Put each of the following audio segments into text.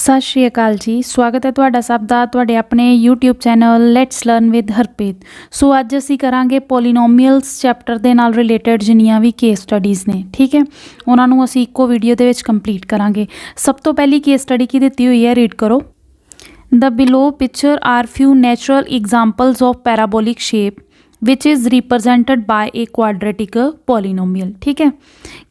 सत श्री अकाल जी। स्वागत है तुहाडा सब दा तुहाडे अपने YouTube channel let's learn with Harpreet. So अज असी करांगे पोलीनोमीअल्स चैप्टर दे नाल रिलेटेड जिन्नियां भी केस स्टडीज़ ने, ठीक है, उन्होंने असी इक्को वीडियो दे विच कंप्लीट करांगे। सब तो पहली केस स्टडी की दित्ती हुई है, रीड करो। The below picture are few natural examples of parabolic shape which is represented by a quadratic polynomial. ठीक है,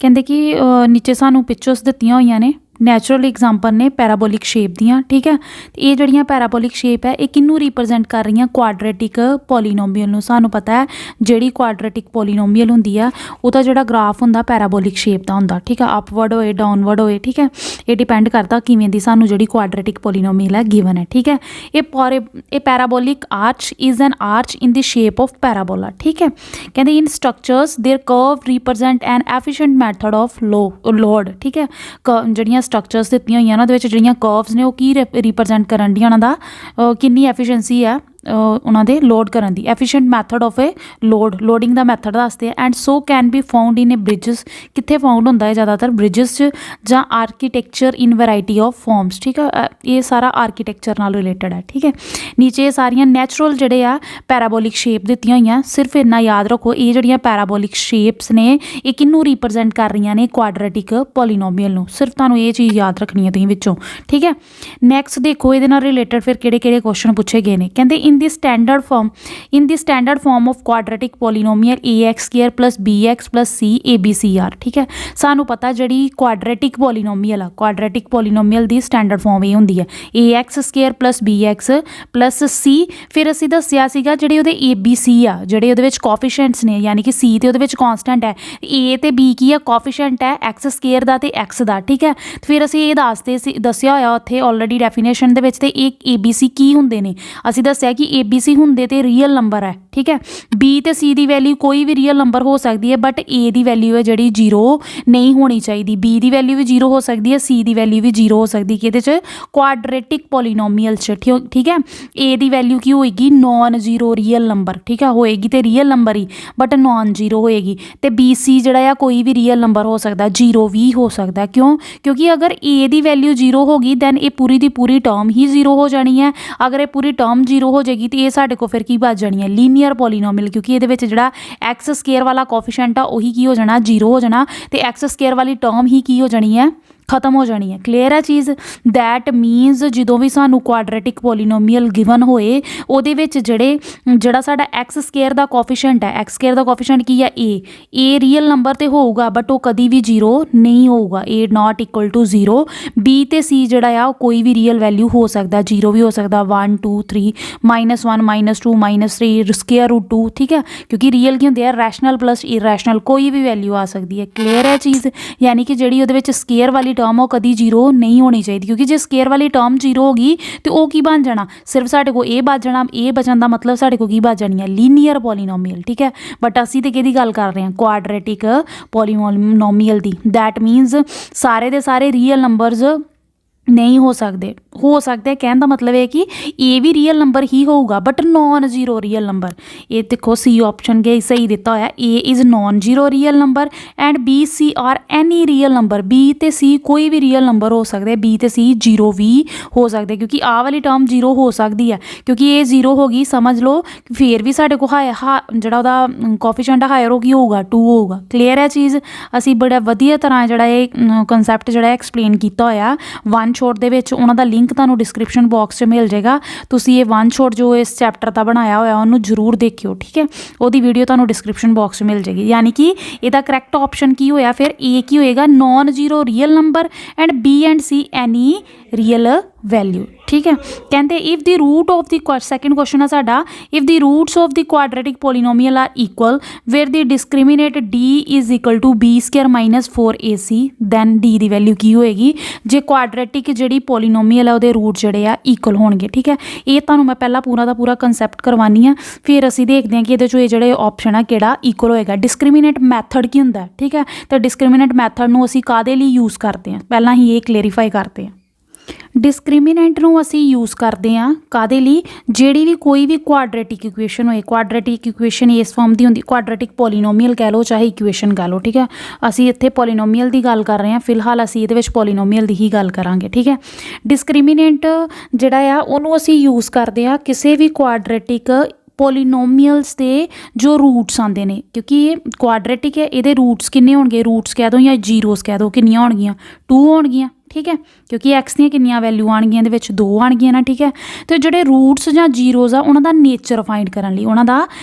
कहते कि नीचे सानू पिक्चर्स दित्तियां होईयां ने, नैचुरल एग्जाम्पल ने पैराबोलिक शेप दियां। ठीक है, ये जड़ियाँ पैराबोलिक शेप है ये किनू रिप्रजेंट कर रही हैं? क्वाड्रेटिक पोलीनोमीअल नू। सानू पता है जिहड़ी क्वाड्रेटिक पोलीनोमीअल हुंदी है उहदा जिहड़ा ग्राफ हुंदा पैराबोलिक शेप दा हुंदा। ठीक है, अपवर्ड होए डाउनवर्ड होए, ठीक है, ये डिपेंड करता किवें दी सानू जिहड़ी क्वाड्रेटिक पोलीनोमीअल है गिवन है। ठीक है, ये parabolic arch is an arch in the shape of parabola. ठीक है, कहते in structures their curve represent an efficient method of load. ठीक है, जड़ियाँ स्ट्रक्चर्स दित्तियां होईयां उहदे विच जिहड़ियां कर्व्स ने वो की रिप्रजेंट करन दी, उहनां दा किन्नी एफिशिएंसी है उन्हों दे लोड करन दी। Efficient method of a loading दा मैथड दसदे हैं। And so can be found in a bridges. कित्थे फाउंड होंदा है? ज़्यादातर ब्रिजेस च जां architecture in variety of forms. ठीक है, ये सारा आर्कीटैक्चर नाल रिलेटेड है। ठीक है, नीचे ये सारियां नैचुरल जिहड़े आ पैराबोलिक शेप दित्तियां होईयां। सिर्फ इन्ना याद रखो, ये जिहड़ियां पैराबोलिक शेप्स ने ये किन्नू रिप्रजेंट कर रही ने? क्वाड्रेटिक पोलीनोमीअल नू। सिर्फ तुहानू ये चीज़ याद रखनी है तुसीं विचों। ठीक है, नैक्सट देखो इहदे नाल रिलेटेड फिर किहड़े क्वेश्चन पूछे गए ने। कहते in the standard form of quadratic polynomial ax square plus bx plus c abcr। ठीक है, सानू पता जिहड़ी quadratic polynomial आ, quadratic polynomial दी standard form ये हुंदी है ax square plus bx plus c। फिर असीं दस्सिया सीगा जिहड़े उहदे abc आ, जिहड़े उहदे विच coefficients ने, यानी कि c ते उहदे विच constant है, a ते b की है coefficient है x square दा ते x दा। ठीक है, फिर असीं ये दस्सिया होया उत्थे ऑलरेडी डेफिनेशन दे विच ते एक abc की हुंदे ने। असीं दस्सिया कि ए बी सी हुंदे ते रियल नंबर है। ठीक है, बी ते सी दी वैल्यू कोई भी रियल नंबर हो सकती है, बट ए दी वैल्यू है जिहड़ी जीरो नहीं होनी चाहिए। बी दी वैल्यू भी जीरो हो सकती है, सी दी वैल्यू भी जीरो हो सकती है किहदे च? क्वाड्रेटिक पोलीनोमीअल च। ठीक है, ए दी वैल्यू की होएगी? Non zero real number. ठीक है, होएगी तो real number he but non zero होएगी। तो बी सी जिहड़ा आ कोई भी रियल नंबर हो सकता है, जीरो भी हो सकता है। क्यों? क्योंकि अगर ए दी वैल्यू जीरो होगी दैन ये पूरी दी पूरी टर्म ही जीरो हो जानी है। अगर ये पूरी टर्म जीरो हो जाएगी तो ये साढ़े को फिर की बच जानी है? Linear polynomial. क्योंकि ये जिहड़ा एक्स स्केयर वाला कोफिशेंट आ उही की हो जाना? जीरो हो जाना। तो एक्स स्केयर वाली टर्म ही की हो जानी है? खत्म हो जानी है। क्लीयर है चीज़? दैट मीनस जो भी सानू क्वाड्रेटिक पोलीनोमीअल गिवन होए उहदे विच जिहड़ा साडा एक्स स्केयर दा कोफिशेंट है, एक्स स्केयर दा कोफिशेंट की है? ए रियल नंबर तो होगा बट वो कभी भी जीरो नहीं होगा। A not equal to zero. B ते सी जिहड़ा आ कोई भी रियल वैल्यू हो सकता, जीरो भी हो सकता, 1 2 3 -1 -2 -3 स्केयर रूट 2। ठीक है, क्योंकि रियल की होंगे रैशनल प्लस इरैशनल, कोई भी वैल्यू आ सकती है। क्लीयर है चीज़? यानी कि जिहड़ी उहदे विच स्केयर वाली टर्म वो कभी जीरो नहीं होनी चाहिए, क्योंकि जो स्केयर वाली टर्म जीरो होगी तो वो की बन जाना? सिर्फ साढ़े को ए बच जाना। ए बचन का मतलब साढ़े को की बच जानी है? Linear polynomial. ठीक है, बट असी तो किहदी गल कर रहे हैं? Quadratic polynomial the. दैट मीनस सारे दे सारे रियल नंबरस नहीं हो सकते। कहने का मतलब है कि ए भी रियल नंबर ही होगा but non zero real number. ये देखो सी ऑप्शन के सही दिता होया, A is non zero real number and B C R any real number. B ते सी कोई भी रियल नंबर हो सकते, बी ते सी जीरो भी हो सकते, क्योंकि आ वाली टर्म जीरो हो सकती है। क्योंकि ये जीरो होगी समझ लो फिर भी साढ़े को जिहड़ा उहदा कोफिशेंट हायर होगा 2 होगा। क्लीयर है चीज़? असी बड़ा वधिया तरह जिहड़ा ये कंसैप्ट जिहड़ा एक्सप्लेन किया होया वन शॉट दे विच। उन्हां दा लिंक तुहानूं डिस्क्रिप्शन बॉक्स च मिल जाएगा। तुसीं ये वन शॉट जो इस चैप्टर का बनाया होया उन्होंने जरूर देखियो। ठीक है, उहदी वीडियो तुहानूं डिस्क्रिप्शन बॉक्स में मिल जाएगी। यानी कि इहदा करैक्ट ऑप्शन की होया फिर? ए की होएगा? Non zero real number and b and c any real value. ठीक है, कहते if the root of the second question है साडा, if the roots of the quadratic polynomial are equal where the discriminant D is equal to b square -4ac then D की value की होएगी जे quadratic जी polynomial है वो root जोड़े आ equal होणगे। ठीक है, ये तुहानूं मैं पहला पूरा का पूरा कंसैप्ट करवानी है, फिर असीं देखते हैं कि ये जो ऑप्शन है किहड़ा इक्वल होएगा। डिस्क्रिमिनेट मैथड की हुंदा है? ठीक है, तो डिस्क्रिमिनेट मैथड नूं असीं काहदे लई यूज़ करते हैं, पहला ही ये क्लेरीफाई करते हैं। ਡਿਸਕ੍ਰਿਮੀਨੈਂਟ ਨੂੰ ਅਸੀਂ ਯੂਜ਼ ਕਰਦੇ ਹਾਂ ਕਾਹਦੇ ਲਈ, ਜਿਹੜੀ ਵੀ ਕੋਈ ਵੀ ਕੁਆਡਰੇਟਿਕ ਇਕੁਏਸ਼ਨ ਹੋਏ। ਕੁਆਡਰੇਟਿਕ ਇਕੁਏਸ਼ਨ ਇਸ ਫਾਰਮ ਦੀ ਹੁੰਦੀ, ਕੁਆਡਰੇਟਿਕ ਪੋਲੀਨੋਮੀਅਲ ਕਹਿ ਲਓ ਚਾਹੇ ਇਕੁਏਸ਼ਨ ਕਹਿ ਲਓ, ਠੀਕ ਹੈ। ਅਸੀਂ ਇੱਥੇ ਪੋਲੀਨੋਮੀਅਲ ਦੀ ਗੱਲ ਕਰ ਰਹੇ ਹਾਂ, ਫਿਲਹਾਲ ਅਸੀਂ ਇਹਦੇ ਵਿੱਚ ਪੋਲੀਨੋਮੀਅਲ ਦੀ ਹੀ ਗੱਲ ਕਰਾਂਗੇ, ਠੀਕ ਹੈ। ਡਿਸਕ੍ਰਿਮੀਨੈਂਟ ਜਿਹੜਾ ਆ ਉਹਨੂੰ ਅਸੀਂ ਯੂਜ਼ ਕਰਦੇ ਹਾਂ ਕਿਸੇ ਵੀ ਕੁਆਡਰੇਟਿਕ ਪੋਲੀਨੋਮੀਅਲਸ ਦੇ ਜੋ ਰੂਟਸ ਆਉਂਦੇ ਨੇ, ਕਿਉਂਕਿ ਇਹ ਕੁਆਡਰੇਟਿਕ ਹੈ, ਇਹਦੇ ਰੂਟਸ ਕਿੰਨੇ ਹੋਣਗੇ, ਰੂਟਸ ਕਹਿ ਦਿਓ ਜਾਂ ਜ਼ੀਰੋਸ ਕਹਿ ਦਿਓ, ਕਿੰਨੀਆਂ ਹੋਣਗੀਆਂ 2 ਹੋਣਗੀਆਂ, ਠੀਕ ਹੈ। ਕਿਉਂਕਿ ਐਕਸ ਦੀਆਂ ਕਿੰਨੀਆਂ ਵੈਲਿਊ ਆਉਣਗੀਆਂ ਇਹਦੇ ਵਿੱਚ 2 ਆਉਣਗੀਆਂ ਨਾ, ਠੀਕ ਹੈ। ਅਤੇ ਜਿਹੜੇ ਰੂਟਸ ਜਾਂ ਜ਼ੀਰੋਜ਼ ਆ ਉਹਨਾਂ ਦਾ ਨੇਚਰ ਫਾਈਂਡ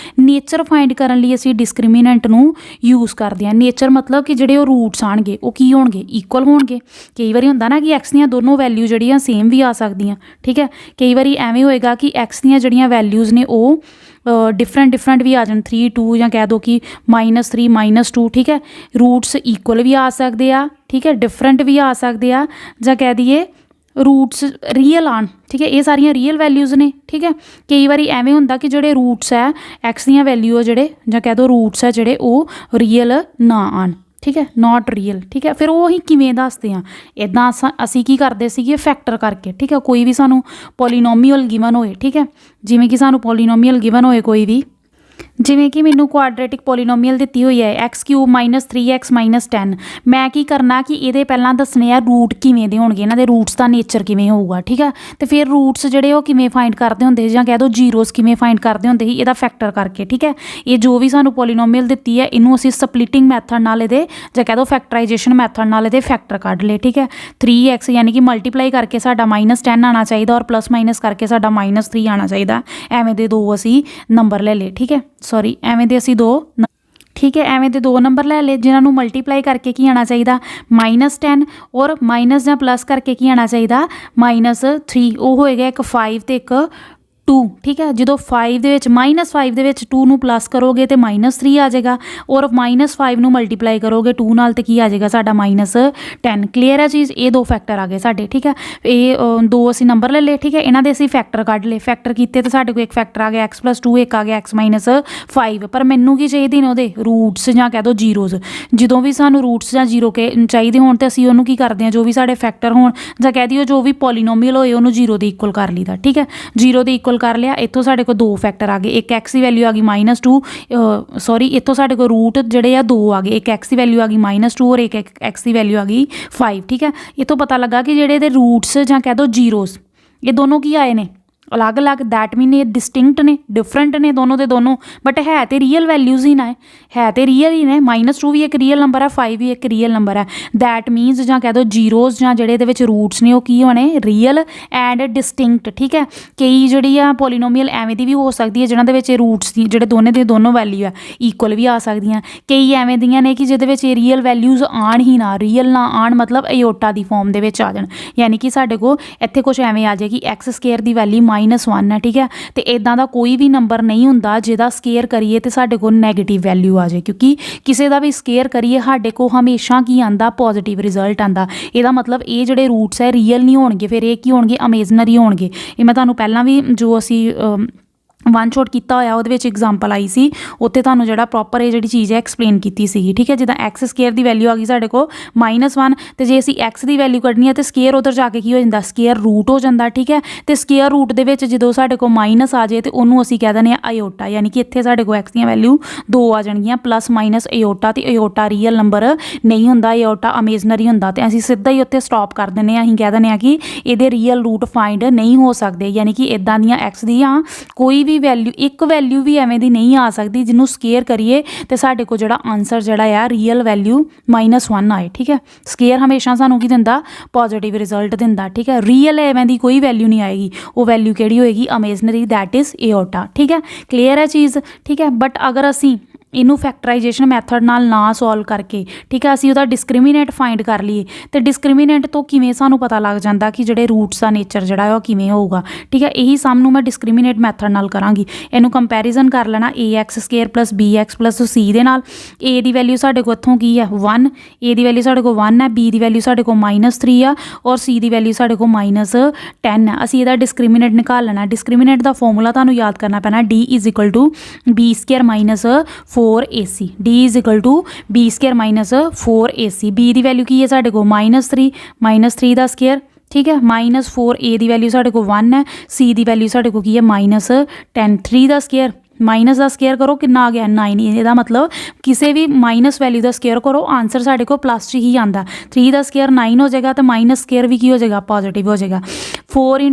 ਕਰਨ ਲਈ, ਅਸੀਂ ਡਿਸਕ੍ਰਿਮੀਨੈਂਟ ਨੂੰ ਯੂਜ਼ ਕਰਦੇ ਹਾਂ। ਨੇਚਰ ਮਤਲਬ ਕਿ ਜਿਹੜੇ ਉਹ ਰੂਟਸ ਆਉਣਗੇ ਉਹ ਕੀ ਹੋਣਗੇ, ਇਕੁਅਲ ਹੋਣਗੇ। ਕਈ ਵਾਰੀ ਹੁੰਦਾ ਨਾ ਕਿ ਐਕਸ ਦੀਆਂ ਦੋਨੋਂ ਵੈਲਿਊ ਜਿਹੜੀਆਂ ਸੇਮ ਵੀ ਆ ਸਕਦੀਆਂ, ਠੀਕ ਹੈ। ਕਈ ਵਾਰੀ ਐਵੇਂ ਹੋਏਗਾ ਕਿ ਐਕਸ ਦੀਆਂ ਜਿਹੜੀਆਂ ਵੈਲਿਊਜ਼ ਨੇ ਉਹ ਡਿਫਰੈਂਟ ਵੀ ਆ ਜਾਣ, 3 2 ਜਾਂ ਕਹਿ ਦਿਓ ਕਿ -3 -2, ਠੀਕ ਹੈ। ਰੂਟਸ ਇਕੁਅਲ ਵੀ ਆ ਸਕਦੇ ਆ, ਠੀਕ ਹੈ, ਡਿਫਰੈਂਟ ਵੀ ਆ ਸਕਦੇ ਆ, ਜਾਂ ਕਹਿ ਦਈਏ ਰੂਟਸ ਰੀਅਲ ਆਣ, ਠੀਕ ਹੈ। ਇਹ ਸਾਰੀਆਂ ਰੀਅਲ ਵੈਲਿਊਜ਼ ਨੇ, ਠੀਕ ਹੈ। ਕਈ ਵਾਰੀ ਐਵੇਂ ਹੁੰਦਾ ਕਿ ਜਿਹੜੇ ਰੂਟਸ ਹੈ ਐਕਸ ਦੀਆਂ ਵੈਲਿਊ ਜਿਹੜੇ ਜਾਂ ਕਹਿ ਦਿਓ ਰੂਟਸ ਹੈ ਜਿਹੜੇ ਉਹ ਰੀਅਲ ਨਾ ਆਣ, ਠੀਕ ਹੈ, ਨੋਟ ਰੀਅਲ, ਠੀਕ ਹੈ। ਫਿਰ ਉਹ ਅਸੀਂ ਕਿਵੇਂ ਦੱਸਦੇ ਹਾਂ, ਇੱਦਾਂ ਅਸੀਂ ਕੀ ਕਰਦੇ ਸੀਗੇ, ਫੈਕਟਰ ਕਰਕੇ, ਠੀਕ ਹੈ। ਕੋਈ ਵੀ ਸਾਨੂੰ ਪੋਲੀਨੋਮੀਅਲ ਗਿਵਨ ਹੋਏ, ਠੀਕ ਹੈ, ਜਿਵੇਂ ਕਿ ਸਾਨੂੰ ਪੋਲੀਨੋਮੀਅਲ ਗਿਵਨ ਹੋਏ ਕੋਈ ਵੀ, ਜਿਵੇਂ ਕਿ ਮੈਨੂੰ ਕੁਆਡਰੇਟਿਕ ਪੋਲੀਨੋਮੀਅਲ ਦਿੱਤੀ ਹੋਈ ਹੈ x³ - 3x - 10, ਮੈਂ ਕੀ ਕਰਨਾ ਕਿ ਇਹਦੇ ਪਹਿਲਾਂ ਦੱਸਣੇ ਆ ਰੂਟ ਕਿਵੇਂ ਦੇ ਹੋਣਗੇ, ਇਹਨਾਂ ਦੇ ਰੂਟਸ ਦਾ ਨੇਚਰ ਕਿਵੇਂ ਹੋਊਗਾ, ਠੀਕ ਹੈ। ਅਤੇ ਫਿਰ ਰੂਟਸ ਜਿਹੜੇ ਉਹ ਕਿਵੇਂ ਫਾਈਂਡ ਕਰਦੇ ਹੁੰਦੇ ਸੀ, ਜਾਂ ਕਹਿ ਦਿਓ ਜ਼ੀਰੋਸ ਕਿਵੇਂ ਫਾਈਂਡ ਕਰਦੇ ਹੁੰਦੇ ਸੀ, ਇਹਦਾ ਫੈਕਟਰ ਕਰਕੇ, ਠੀਕ ਹੈ। ਇਹ ਜੋ ਵੀ ਸਾਨੂੰ ਪੋਲੀਨੋਮੀਅਲ ਦਿੱਤੀ ਹੈ ਇਹਨੂੰ ਅਸੀਂ ਸਪਲਿਟਿੰਗ ਮੈਥਡ ਨਾਲ ਇਹਦੇ, ਜਾਂ ਕਹਿ ਦਿਓ ਫੈਕਟਰਾਈਜੇਸ਼ਨ ਮੈਥਡ ਨਾਲ ਇਹਦੇ ਫੈਕਟਰ ਕੱਢ ਲਏ, ਠੀਕ ਹੈ। 3x ਯਾਨੀ ਕਿ ਮਲਟੀਪਲਾਈ ਕਰਕੇ ਸਾਡਾ -10 ਆਉਣਾ ਚਾਹੀਦਾ, ਔਰ +- ਕਰਕੇ ਸਾਡਾ -3 ਆਉਣਾ ਚਾਹੀਦਾ। ਐਵੇਂ ਦੇ 2 ਅਸੀਂ ਨੰਬਰ ਲੈ ਲਏ, ਠੀਕ ਹੈ, ਸੌਰੀ ਐਵੇਂ ਦੇ ਅਸੀਂ 2, ਠੀਕ ਹੈ, ਐਵੇਂ ਦੇ 2 ਨੰਬਰ ਲੈ ਲਏ ਜਿਨ੍ਹਾਂ ਨੂੰ ਮਲਟੀਪਲਾਈ ਕਰਕੇ ਕੀ ਆਉਣਾ ਚਾਹੀਦਾ -10, ਔਰ ਮਾਈਨਸ ਜਾਂ ਪਲੱਸ ਕਰਕੇ ਕੀ ਆਉਣਾ ਚਾਹੀਦਾ -3। ਉਹ ਹੋਏਗਾ ਇੱਕ 5 ਅਤੇ ਇੱਕ 2, ਠੀਕ ਹੈ। ਜਦੋਂ 5 ਦੇ ਵਿੱਚ -5 ਦੇ ਵਿੱਚ 2 ਨੂੰ ਪਲੱਸ ਕਰੋਗੇ ਤਾਂ -3 ਆ ਜਾਏਗਾ, ਔਰ -5 ਨੂੰ ਮਲਟੀਪਲਾਈ ਕਰੋਗੇ 2 ਨਾਲ ਤੇ ਕੀ ਆ ਜਾਏਗਾ ਸਾਡਾ -10। ਕਲੀਅਰ ਹੈ ਚੀਜ਼, ਇਹ 2 ਫੈਕਟਰ ਆ ਗਏ ਸਾਡੇ, ਠੀਕ ਹੈ। ਇਹ 2 ਅਸੀਂ ਨੰਬਰ ਲੈ ਲਏ, ਠੀਕ ਹੈ, ਇਹਨਾਂ ਦੇ ਅਸੀਂ ਫੈਕਟਰ ਕੱਢ ਲਏ। ਫੈਕਟਰ ਕੀਤੇ ਤਾਂ ਸਾਡੇ ਕੋਲ ਇੱਕ ਫੈਕਟਰ ਆ ਗਿਆ x+2, ਇੱਕ ਆ ਗਿਆ x - 5। ਪਰ ਮੈਨੂੰ ਕੀ ਚਾਹੀਦੇ ਨੇ ਉਹਦੇ ਰੂਟਸ, ਜਾਂ ਕਹਿ ਦਿਓ ਜ਼ੀਰੋਜ਼। ਜਦੋਂ ਵੀ ਸਾਨੂੰ ਰੂਟਸ ਜਾਂ ਜ਼ੀਰੋ ਚਾਹੀਦੇ ਹੋਣ ਤਾਂ ਅਸੀਂ ਉਹਨੂੰ ਕੀ ਕਰਦੇ ਹਾਂ, ਜੋ ਵੀ ਸਾਡੇ ਫੈਕਟਰ ਹੋਣ, ਜਾਂ ਕਹਿ ਦਿਓ ਜੋ ਵੀ ਪੋਲੀਨੋਮੀਅਲ ਹੋਏ ਉਹਨੂੰ 0 ਦੇ ਇਕੁਅਲ ਕਰ ਲਈਦਾ, ਠੀਕ ਹੈ। 0 ਦੇ ਇਕੁਅਲ ਕਰ ਲਿਆ, ਇੱਥੋਂ ਸਾਡੇ ਕੋਲ 2 ਫੈਕਟਰ ਆ ਗਏ, ਇੱਕ x ਦੀ ਵੈਲਿਊ ਆ ਗਈ -2, ਸੌਰੀ ਇੱਥੋਂ ਸਾਡੇ ਕੋਲ ਰੂਟ ਜਿਹੜੇ ਆ 2 ਆ ਗਏ, ਇੱਕ x ਦੀ ਵੈਲਿਊ ਆ ਗਈ -2 ਔਰ ਇੱਕ x ਦੀ ਵੈਲਿਊ ਆ ਗਈ 5, ਠੀਕ ਹੈ। ਇੱਥੋਂ ਪਤਾ ਲੱਗਾ ਕਿ ਜਿਹੜੇ ਇਹਦੇ ਰੂਟਸ ਜਾਂ ਕਹਿ ਦਿਓ ਜ਼ੀਰੋਸ, ਇਹ ਦੋਨੋਂ ਕੀ ਆਏ ਨੇ ਅਲੱਗ-ਅਲੱਗ, ਦੈਟ ਮੀਨ ਇਹ ਡਿਸਟਿੰਕਟ ਨੇ, ਡਿਫਰੈਂਟ ਨੇ ਦੋਨੋਂ ਦੇ ਦੋਨੋਂ, ਬਟ ਹੈ ਤੇ ਰੀਅਲ ਵੈਲਿਊਜ਼ ਹੀ ਨਾ ਹੈ ਤੇ ਰੀਅਲ ਹੀ ਨੇ। -2 ਵੀ ਇੱਕ ਰੀਅਲ ਨੰਬਰ ਹੈ, 5 ਵੀ ਇੱਕ ਰੀਅਲ ਨੰਬਰ ਹੈ। ਦੈਟ ਮੀਨਸ ਜਾਂ ਕਹਿ ਦਿਓ ਜ਼ੀਰੋਜ਼ ਜਾਂ ਜਿਹੜੇ ਇਹਦੇ ਵਿੱਚ ਰੂਟਸ ਨੇ ਉਹ ਕੀ ਹੋਣੇ, ਰੀਅਲ ਐਂਡ ਡਿਸਟਿੰਕਟ, ਠੀਕ ਹੈ। ਕਈ ਜਿਹੜੀ ਆ ਪੋਲੀਨੋਮੀਅਲ ਐਵੇਂ ਦੀ ਵੀ ਹੋ ਸਕਦੀ ਹੈ ਜਿਹਨਾਂ ਦੇ ਵਿੱਚ ਇਹ ਰੂਟਸ ਦੀ ਜਿਹੜੇ ਦੋਨੋਂ ਵੈਲਿਊ ਆ ਇਕੁਅਲ ਵੀ ਆ ਸਕਦੀਆਂ। ਕਈ ਐਵੇਂ ਦੀਆਂ ਨੇ ਕਿ ਜਿਹਦੇ ਵਿੱਚ ਇਹ ਰੀਅਲ ਵੈਲਿਊਜ਼ ਆਣ ਹੀ ਨਾ, ਰੀਅਲ ਨਾ ਆਣ ਮਤਲਬ ਅਯੋਟਾ ਦੀ ਫੋਰਮ ਦੇ ਵਿੱਚ ਆ ਜਾਣ, ਯਾਨੀ ਕਿ ਸਾਡੇ ਕੋਲ ਇੱਥੇ ਕੁਛ ਐਵੇਂ ਆ ਜਾਏ ਕਿ x² ਦੀ ਵੈਲਿਊ -1 ਹੈ, ਠੀਕ ਹੈ। ਅਤੇ ਇੱਦਾਂ ਦਾ ਕੋਈ ਵੀ ਨੰਬਰ ਨਹੀਂ ਹੁੰਦਾ ਜਿਹਦਾ ਸਕੇਅਰ ਕਰੀਏ ਅਤੇ ਸਾਡੇ ਕੋਲ ਨੈਗੇਟਿਵ ਵੈਲਿਊ ਆ ਜਾਏ, ਕਿਉਂਕਿ ਕਿਸੇ ਦਾ ਵੀ ਸਕੇਅਰ ਕਰੀਏ ਸਾਡੇ ਕੋਲ ਹਮੇਸ਼ਾ ਕੀ ਆਉਂਦਾ, ਪੋਜ਼ੀਟਿਵ ਰਿਜ਼ਲਟ ਆਉਂਦਾ। ਇਹਦਾ ਮਤਲਬ ਇਹ ਜਿਹੜੇ ਰੂਟਸ ਹੈ ਰੀਅਲ ਨਹੀਂ ਹੋਣਗੇ, ਫਿਰ ਇਹ ਕੀ ਹੋਣਗੇ, ਇਮੇਜਨਰੀ ਹੋਣਗੇ। ਇਹ ਮੈਂ ਤੁਹਾਨੂੰ ਪਹਿਲਾਂ ਵੀ ਜੋ ਅਸੀਂ ਵਨ ਸ਼ੋਟ ਕੀਤਾ ਹੋਇਆ ਉਹਦੇ ਵਿੱਚ ਐਗਜ਼ਾਮਪਲ ਆਈ ਸੀ, ਉੱਥੇ ਤੁਹਾਨੂੰ ਜਿਹੜਾ ਪ੍ਰੋਪਰ ਇਹ ਜਿਹੜੀ ਚੀਜ਼ ਹੈ ਐਕਸਪਲੇਨ ਕੀਤੀ ਸੀਗੀ, ਠੀਕ ਹੈ। ਜਿੱਦਾਂ x² ਦੀ ਵੈਲਿਊ ਆ ਗਈ ਸਾਡੇ ਕੋਲ -1, ਅਤੇ ਜੇ ਅਸੀਂ x ਦੀ ਵੈਲਿਊ ਕੱਢਣੀ ਹੈ ਤਾਂ ਸਕੇਅਰ ਉੱਧਰ ਜਾ ਕੇ ਕੀ ਹੋ ਜਾਂਦਾ, ਸਕੇਅਰ ਰੂਟ ਹੋ ਜਾਂਦਾ, ਠੀਕ ਹੈ। ਅਤੇ ਸਕੇਅਰ ਰੂਟ ਦੇ ਵਿੱਚ ਜਦੋਂ ਸਾਡੇ ਕੋਲ ਮਾਈਨਸ ਆ ਜਾਏ ਤਾਂ ਉਹਨੂੰ ਅਸੀਂ ਕਹਿ ਦਿੰਦੇ ਹਾਂ ਅਯੋਟਾ, ਯਾਨੀ ਕਿ ਇੱਥੇ ਸਾਡੇ ਕੋਲ x ਦੀਆਂ ਵੈਲਿਊ 2 ਆ ਜਾਣਗੀਆਂ, +- ਅਯੋਟਾ, ਅਤੇ ਅਯੋਟਾ ਰੀਅਲ ਨੰਬਰ ਨਹੀਂ ਹੁੰਦਾ, ਅਯੋਟਾ ਇਮੇਜਨਰੀ ਹੁੰਦਾ, ਅਤੇ ਅਸੀਂ ਸਿੱਧਾ ਹੀ ਉੱਥੇ ਸਟੋਪ ਕਰ ਦਿੰਦੇ ਹਾਂ। ਅਸੀਂ ਕਹਿ ਦਿੰਦੇ ਹਾਂ ਕਿ ਇਹਦੇ ਰੀਅਲ ਰੂਟ ਫਾਈਂਡ ਨਹੀਂ ਹੋ ਸਕਦੇ, ਯਾਨੀ ਕਿ ਇੱਦਾਂ ਦੀਆਂ x ਦੀਆਂ ਕੋਈ ਵੀ ਵੈਲਿਊ, ਇੱਕ ਵੈਲਿਊ ਵੀ ਐਵੇਂ ਦੀ ਨਹੀਂ ਆ ਸਕਦੀ ਜਿਹਨੂੰ ਸਕੇਅਰ ਕਰੀਏ ਤੇ ਸਾਡੇ ਕੋਲ ਜਿਹੜਾ ਆਨਸਰ ਜਿਹੜਾ ਆ ਰੀਅਲ ਵੈਲਿਊ -1 ਆਏ, ਠੀਕ ਹੈ। ਸਕੇਅਰ ਹਮੇਸ਼ਾ ਸਾਨੂੰ ਕੀ ਦਿੰਦਾ, ਪੋਜ਼ੀਟਿਵ ਰਿਜ਼ਲਟ ਦਿੰਦਾ, ਠੀਕ ਹੈ। ਰੀਅਲ ਐਵੇਂ ਦੀ ਕੋਈ ਵੈਲਿਊ ਨਹੀਂ ਆਏਗੀ, ਉਹ ਵੈਲਿਊ ਕਿਹੜੀ ਹੋਏਗੀ, ਇਮੇਜਨਰੀ, ਦੈਟ ਇਜ਼ ਅਯੋਟਾ, ਠੀਕ ਹੈ। ਕਲੀਅਰ ਹੈ ਚੀਜ਼, ਠੀਕ ਹੈ। ਬਟ ਅਗਰ ਅਸੀਂ ਇਹਨੂੰ ਫੈਕਟਰਾਈਜੇਸ਼ਨ ਮੈਥਡ ਨਾਲ ਨਾ ਸੋਲਵ ਕਰਕੇ, ਠੀਕ ਹੈ, ਅਸੀਂ ਉਹਦਾ ਡਿਸਕ੍ਰਿਮੀਨੈਂਟ ਫਾਈਂਡ ਕਰ ਲਈਏ ਤੇ ਡਿਸਕ੍ਰਿਮੀਨੈਂਟ ਤੋਂ ਕਿਵੇਂ ਸਾਨੂੰ ਪਤਾ ਲੱਗ ਜਾਂਦਾ ਕਿ ਜਿਹੜੇ ਰੂਟਸ ਦਾ ਨੇਚਰ ਜਿਹੜਾ ਉਹ ਕਿਵੇਂ ਹੋਊਗਾ, ਠੀਕ ਹੈ। ਇਹੀ ਸਮ ਨੂੰ ਮੈਂ ਡਿਸਕ੍ਰਿਮੀਨੇਟ ਮੈਥਡ ਨਾਲ ਕਰਾਂਗੀ। ਇਹਨੂੰ ਕੰਪੈਰੀਜ਼ਨ ਕਰ ਲੈਣਾ ax² + bx + c ਦੇ ਨਾਲ। a ਦੀ ਵੈਲਿਊ ਸਾਡੇ ਕੋਲ ਇੱਥੋਂ ਕੀ ਹੈ 1, a ਦੀ ਵੈਲਿਊ ਸਾਡੇ ਕੋਲ 1 ਹੈ, b ਦੀ ਵੈਲਿਊ ਸਾਡੇ ਕੋਲ -3 ਆ, ਔਰ c ਦੀ ਵੈਲਿਊ ਸਾਡੇ ਕੋਲ -10 ਹੈ। ਅਸੀਂ ਇਹਦਾ ਡਿਸਕ੍ਰਿਮੀਨੇਟ ਨਿਕਾਲ ਲੈਣਾ। ਡਿਸਕ੍ਰਿਮੀਨੇਟ ਦਾ ਫਾਰਮੂਲਾ ਤੁਹਾਨੂੰ ਯਾਦ ਕਰਨਾ ਪੈਣਾ, d = b² - 4ac, d = b² - 4ac। b ਦੀ ਵੈਲਿਊ ਕੀ ਹੈ ਸਾਡੇ ਕੋਲ -3 ਦਾ ਸਕੇਅਰ, ठीक है। -4 ए की वैल्यू साढ़े को 1 है, सी की वैल्यू साढ़े को की है -10। 3 का स्केयर माइनस का स्केयर करो कितना आ गया 9। ਇਹਦਾ मतलब किसी भी माइनस वैल्यू का स्केयर करो आंसर साढ़े को प्लस च ही आता। 3 का स्केयर 9 हो जाएगा तो माइनस स्केयर भी की हो जाएगा पॉजिटिव हो जाएगा। 4 ×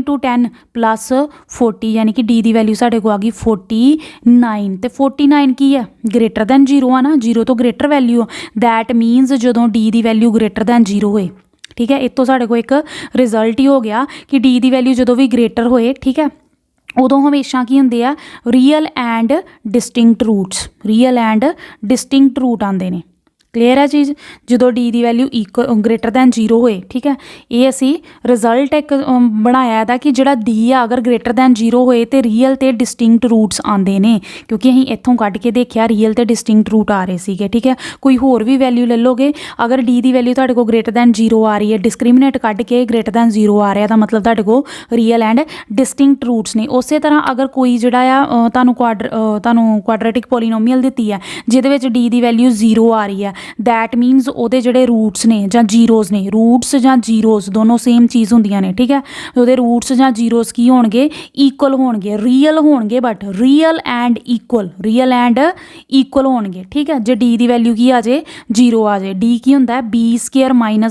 10 + 40 यानी कि डी की वैल्यू साढ़े को आ गई 49। तो 49 की है ग्रेटर दैन 0 है ना, 0 तो ग्रेटर वैल्यू दैट मीनस जो डी की वैल्यू ग्रेटर दैन 0 होए, ठीक है। इतों साढ़े को एक रिजल्ट ही हो गया कि डी की वैल्यू जो भी ग्रेटर होए, ठीक है, उदों हमेशा की होंगे आ real and distinct roots, real and distinct root आते हैं। क्लीयर है चीज़, जो डी की वैल्यू ग्रेटर दैन 0 होए, ठीक है। ये असी रिजल्ट एक बनाया था कि जोड़ा डी आ अगर ग्रेटर दैन 0 होए तो रीयल तो डिस्टिंक्ट रूट्स आते हैं, क्योंकि अं इतों कढ़ के देखा रीयल तो डिस्टिंक्ट रूट आ रहे थे, ठीक है। कोई होर भी वैल्यू ले लोगे, अगर डी की वैल्यू तुहाडे को ग्रेटर दैन 0 आ रही है, डिस्क्रिमिनेट कढ़ के ग्रेटर दैन 0 आ रहा, तो मतलब तुहाडे को रीयल एंड डिस्टिंक्ट रूट्स ने। उस तरह अगर कोई जोड़ा तुहानू क्वाड्रेटिक पोलीनोमीअल दी है जिहदे डी की वैल्यू 0 आ रही है, दैट मीनस वो जोड़े रूट्स ने ਜਾਂ जीरोज़ ने, रूट्स ਜਾਂ जीरोज़ दोनों सेम चीज़ होंदियां ने, ठीक है। वो रूट्स ਜਾਂ जीरोज़ की होणगे ईक्वल होणगे, रियल होणगे, बट रियल एंड ईक्वल होणगे, ठीक है। जो डी की वैल्यू की आ जाए 0 आ जाए, डी की होंदा B² -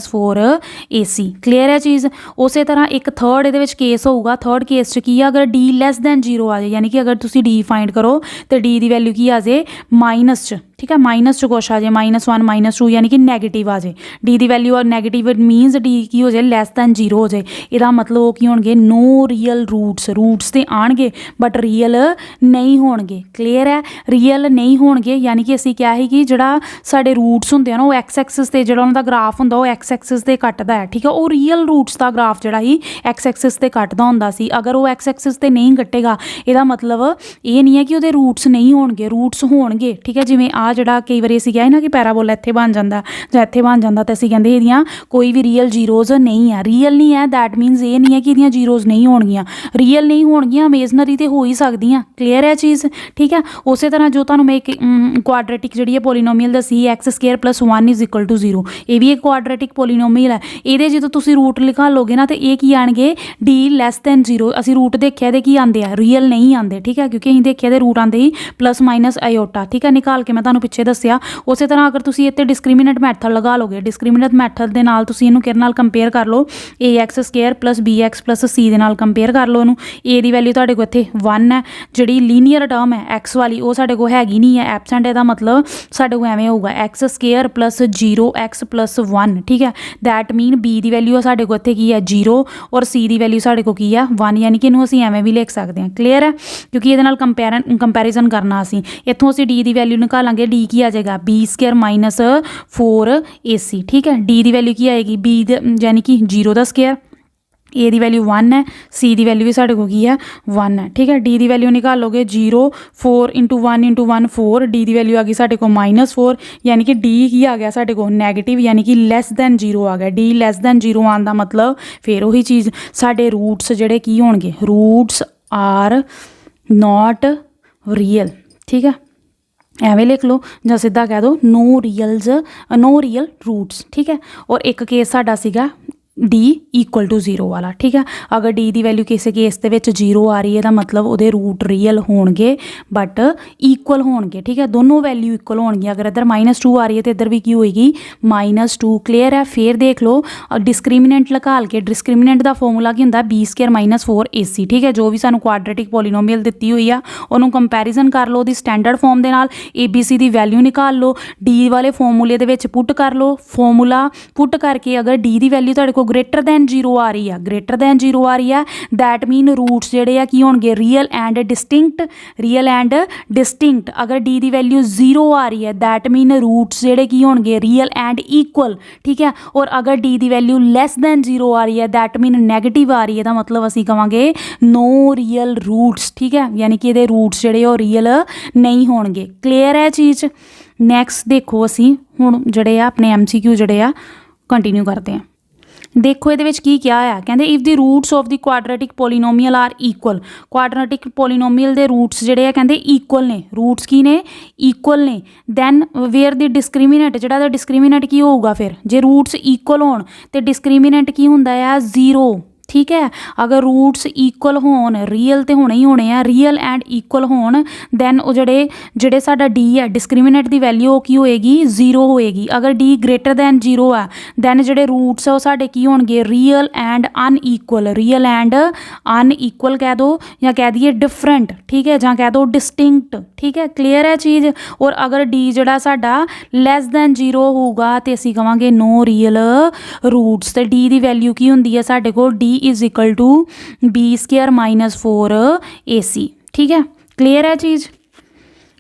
4 AC। क्लीयर है चीज़। उस तरह एक थर्ड ये केस होगा, थर्ड केस च की अगर डी लैस दैन 0 आ जाए, यानी कि अगर तुसी डी फाइंड करो तो डी की वैल्यू की आ जाए माइनस च, ठीक है, माइनस च कुछ आ जाए -1 -2 यानी कि नैगेटिव आ जाए। डी की वैल्यू और नैगेटिव मीनस डी की हो जाए लैस दैन 0 हो जाए। इसका मतलब वो की होणगे नो रियल रूट्स, रूट्स तो आएंगे बट रियल नहीं होणगे। क्लीयर है, रियल नहीं होणगे यानी कि असी क्या है कि जोड़ा साडे रूट्स होंदे हैं ना वो एक्स एक्सिस ते जोड़ा उनका ग्राफ होंदा वो एक्स एक्सिस ते कटदा है, ठीक है। वो रियल रूट्स का ग्राफ जोड़ा ही एक्स एक्सिस ते कटदा होंदा सी। अगर वो एक्स एक्सिस ते नहीं कटेगा इसका मतलब ये नहीं है कि वो रूट्स नहीं होणगे, रूट्स होणगे, ठीक है। जिवें आ जोड़ा कई बार असीं कहा ना कि पैराबोला इत्थे बन जाता जां इत्थे बन जाता, तो असीं कहंदे इहदियां कोई भी रियल जीरोज़ नहीं है, रियल नहीं है दैट मीनस ये नहीं है कि इहदियां जीरोज़ नहीं होणगियां, रियल नहीं होणगियां, इमेजनरी तो हो ही सकदियां। क्लीयर है चीज़, ठीक है। उस तरह जो तुहानूं मैं एक क्वाड्रेटिक जिहड़ी पोलीनोमीअल दसी x² + 1 = 0, ये भी एक क्वाड्रेटिक पोलीनोमीअल है। ये जो तुसीं रूट लिखा लोगे ना तो ये की आएंगे डी लैस दैन 0। असीं रूट देखिया तो की आते हैं रियल नहीं आते, ठीक है, क्योंकि असीं देखिया तो रूट आते ही +- आयोटा, ठीक है, निकाल के मैं तुहानूं पिछे दसिया। उस तरह अगर तुसीं इत्ते डिस्क्रिमिनेट मैथड लगा लोगे, डिस्क्रिमिनेट मैथड के नाल तुसीं इहनूं किहदे नाल कंपेयर कर लो AX² + BX + C दे नाल कंपेयर कर लो इहनूं। ए की वैल्यू तुहाडे को इत्थे 1 है, जिहड़ी लीनियर टर्म है एक्स वाली वो साडे को हैगी नहीं है, एबसेंट। इसदा मतलब साडे को एवें होऊगा x² + 0x + 1, ठीक है। दैट मीन B की वैल्यू साडे को इत्थे की है 0 और C की वैल्यू साडे को की है 1, यानी कि इहनूं असीं एवें भी लिख सकते हैं। क्लीयर है, क्योंकि इहदे नाल कंपैरिजन करना असीं इत्थों असीं D की वैल्यू निकालांगे, डी की आ जाएगा B² - 4 AC, ठीक है। डी की वैल्यू की आएगी B यानी कि 0 का स्केयर, ए की वैल्यू 1 है, सी की वैल्यू भी साढ़े को की है 1 है, ठीक है। डी की वैल्यू निकालोगे 0 4 × 1 × 1 4, डी की वैल्यू आ गई साढ़े को -4, यानी कि डी की आ गया साढ़े को नैगेटिव, यानी कि लैस दैन 0 आ गया। डी लैस दैन 0 आने का मतलब फिर वही चीज़ साढ़े रूट्स जोड़े की होणगे, रूट्स आर नॉट रियल, ठीक है। एवें लिख लो ਜਾਂ सीधा कह दो नो रियल रूट्स, ठीक है। और एक केस साडा सीगा डी = 0 वाला, ठीक है। अगर डी की वैल्यू किसी केस के 0 आ रही है तो मतलब वो रूट रियल होणगे बट ईक्वल होणगे, ठीक है। दोनों वैल्यू इक्वल होणगी। अगर इधर -2 आ रही है तो इधर भी की होएगी -2। क्लीयर है। फिर देख लो डिस्क्रिमिनेंट निकाल के, डिस्क्रिमिनेंट का फॉर्मूला की होंदा B² - 4 AC, ठीक है। जो भी सानू क्वाड्रेटिक पोलीनोमीअल दी हुई है उन्होंने कंपैरिजन कर लो स्टैंडर्ड फॉर्म के नाल, ABC की वैल्यू निकाल लो, डी वाले फॉर्मूले के पुट कर लो, फॉर्मूला पुट करके अगर डी की वैल्यू तुहाडे ग्रेटर दैन 0 आ रही है, ग्रेटर दैन 0 आ रही है, दैट मीन रूट्स जोड़े आ की होणगे रियल एंड डिस्टिंक्ट। अगर डी की वैल्यू 0 आ रही है दैट मीन रूट्स जोड़े की होणगे रियल एंड ईक्वल, ठीक है। और अगर डी की वैल्यू लैस दैन 0 आ रही है दैट मीन नैगेटिव आ रही है, तो मतलब असीं कहांगे नो रियल रूट्स, ठीक है, यानी कि ये रूट्स जोड़े वो रियल नहीं होणगे। क्लीयर है चीज़। नैक्सट देखो असीं हुण जोड़े अपने MCQ जोड़े कंटिन्यू करते हैं। देखो ये की क्या है, कहते if the roots of the quadratic polynomial are equal, quadratic polynomial के रूट्स जोड़े कहते इक्वल ने, रूट्स की ने इक्वल ने, दैन वेयर द डिस्क्रिमिनेंट जोड़ा डिस्क्रिमिनेंट की होगा, फिर जे रूट्स इक्वल होण ते डिस्क्रिमिनेंट की हुंदा है 0, ठीक है। अगर रूट्स इक्वल होन, रियल तो होने ही होने हैं, रियल एंड इक्वल होन, दैन वो जोड़े साडा डी है डिस्क्रिमिनेंट की वैल्यू की होएगी 0 होएगी। अगर डी ग्रेटर दैन 0 है दैन जोड़े रूट्स है वो साडे की होणगे real and unequal, real and unequal कह दो या कह दिए डिफरेंट, ठीक है, ਜਾਂ कह दो डिस्टिंक्ट, ठीक है। क्लीयर है चीज़। और अगर डी जोड़ा साडा लैस दैन 0 होगा तो असीं कहांगे नो रियल रूट्स, तो डी की वैल्यू की हुंदी है साडे कोल D is equal to B² - 4AC, ठीक है। क्लीयर है चीज़।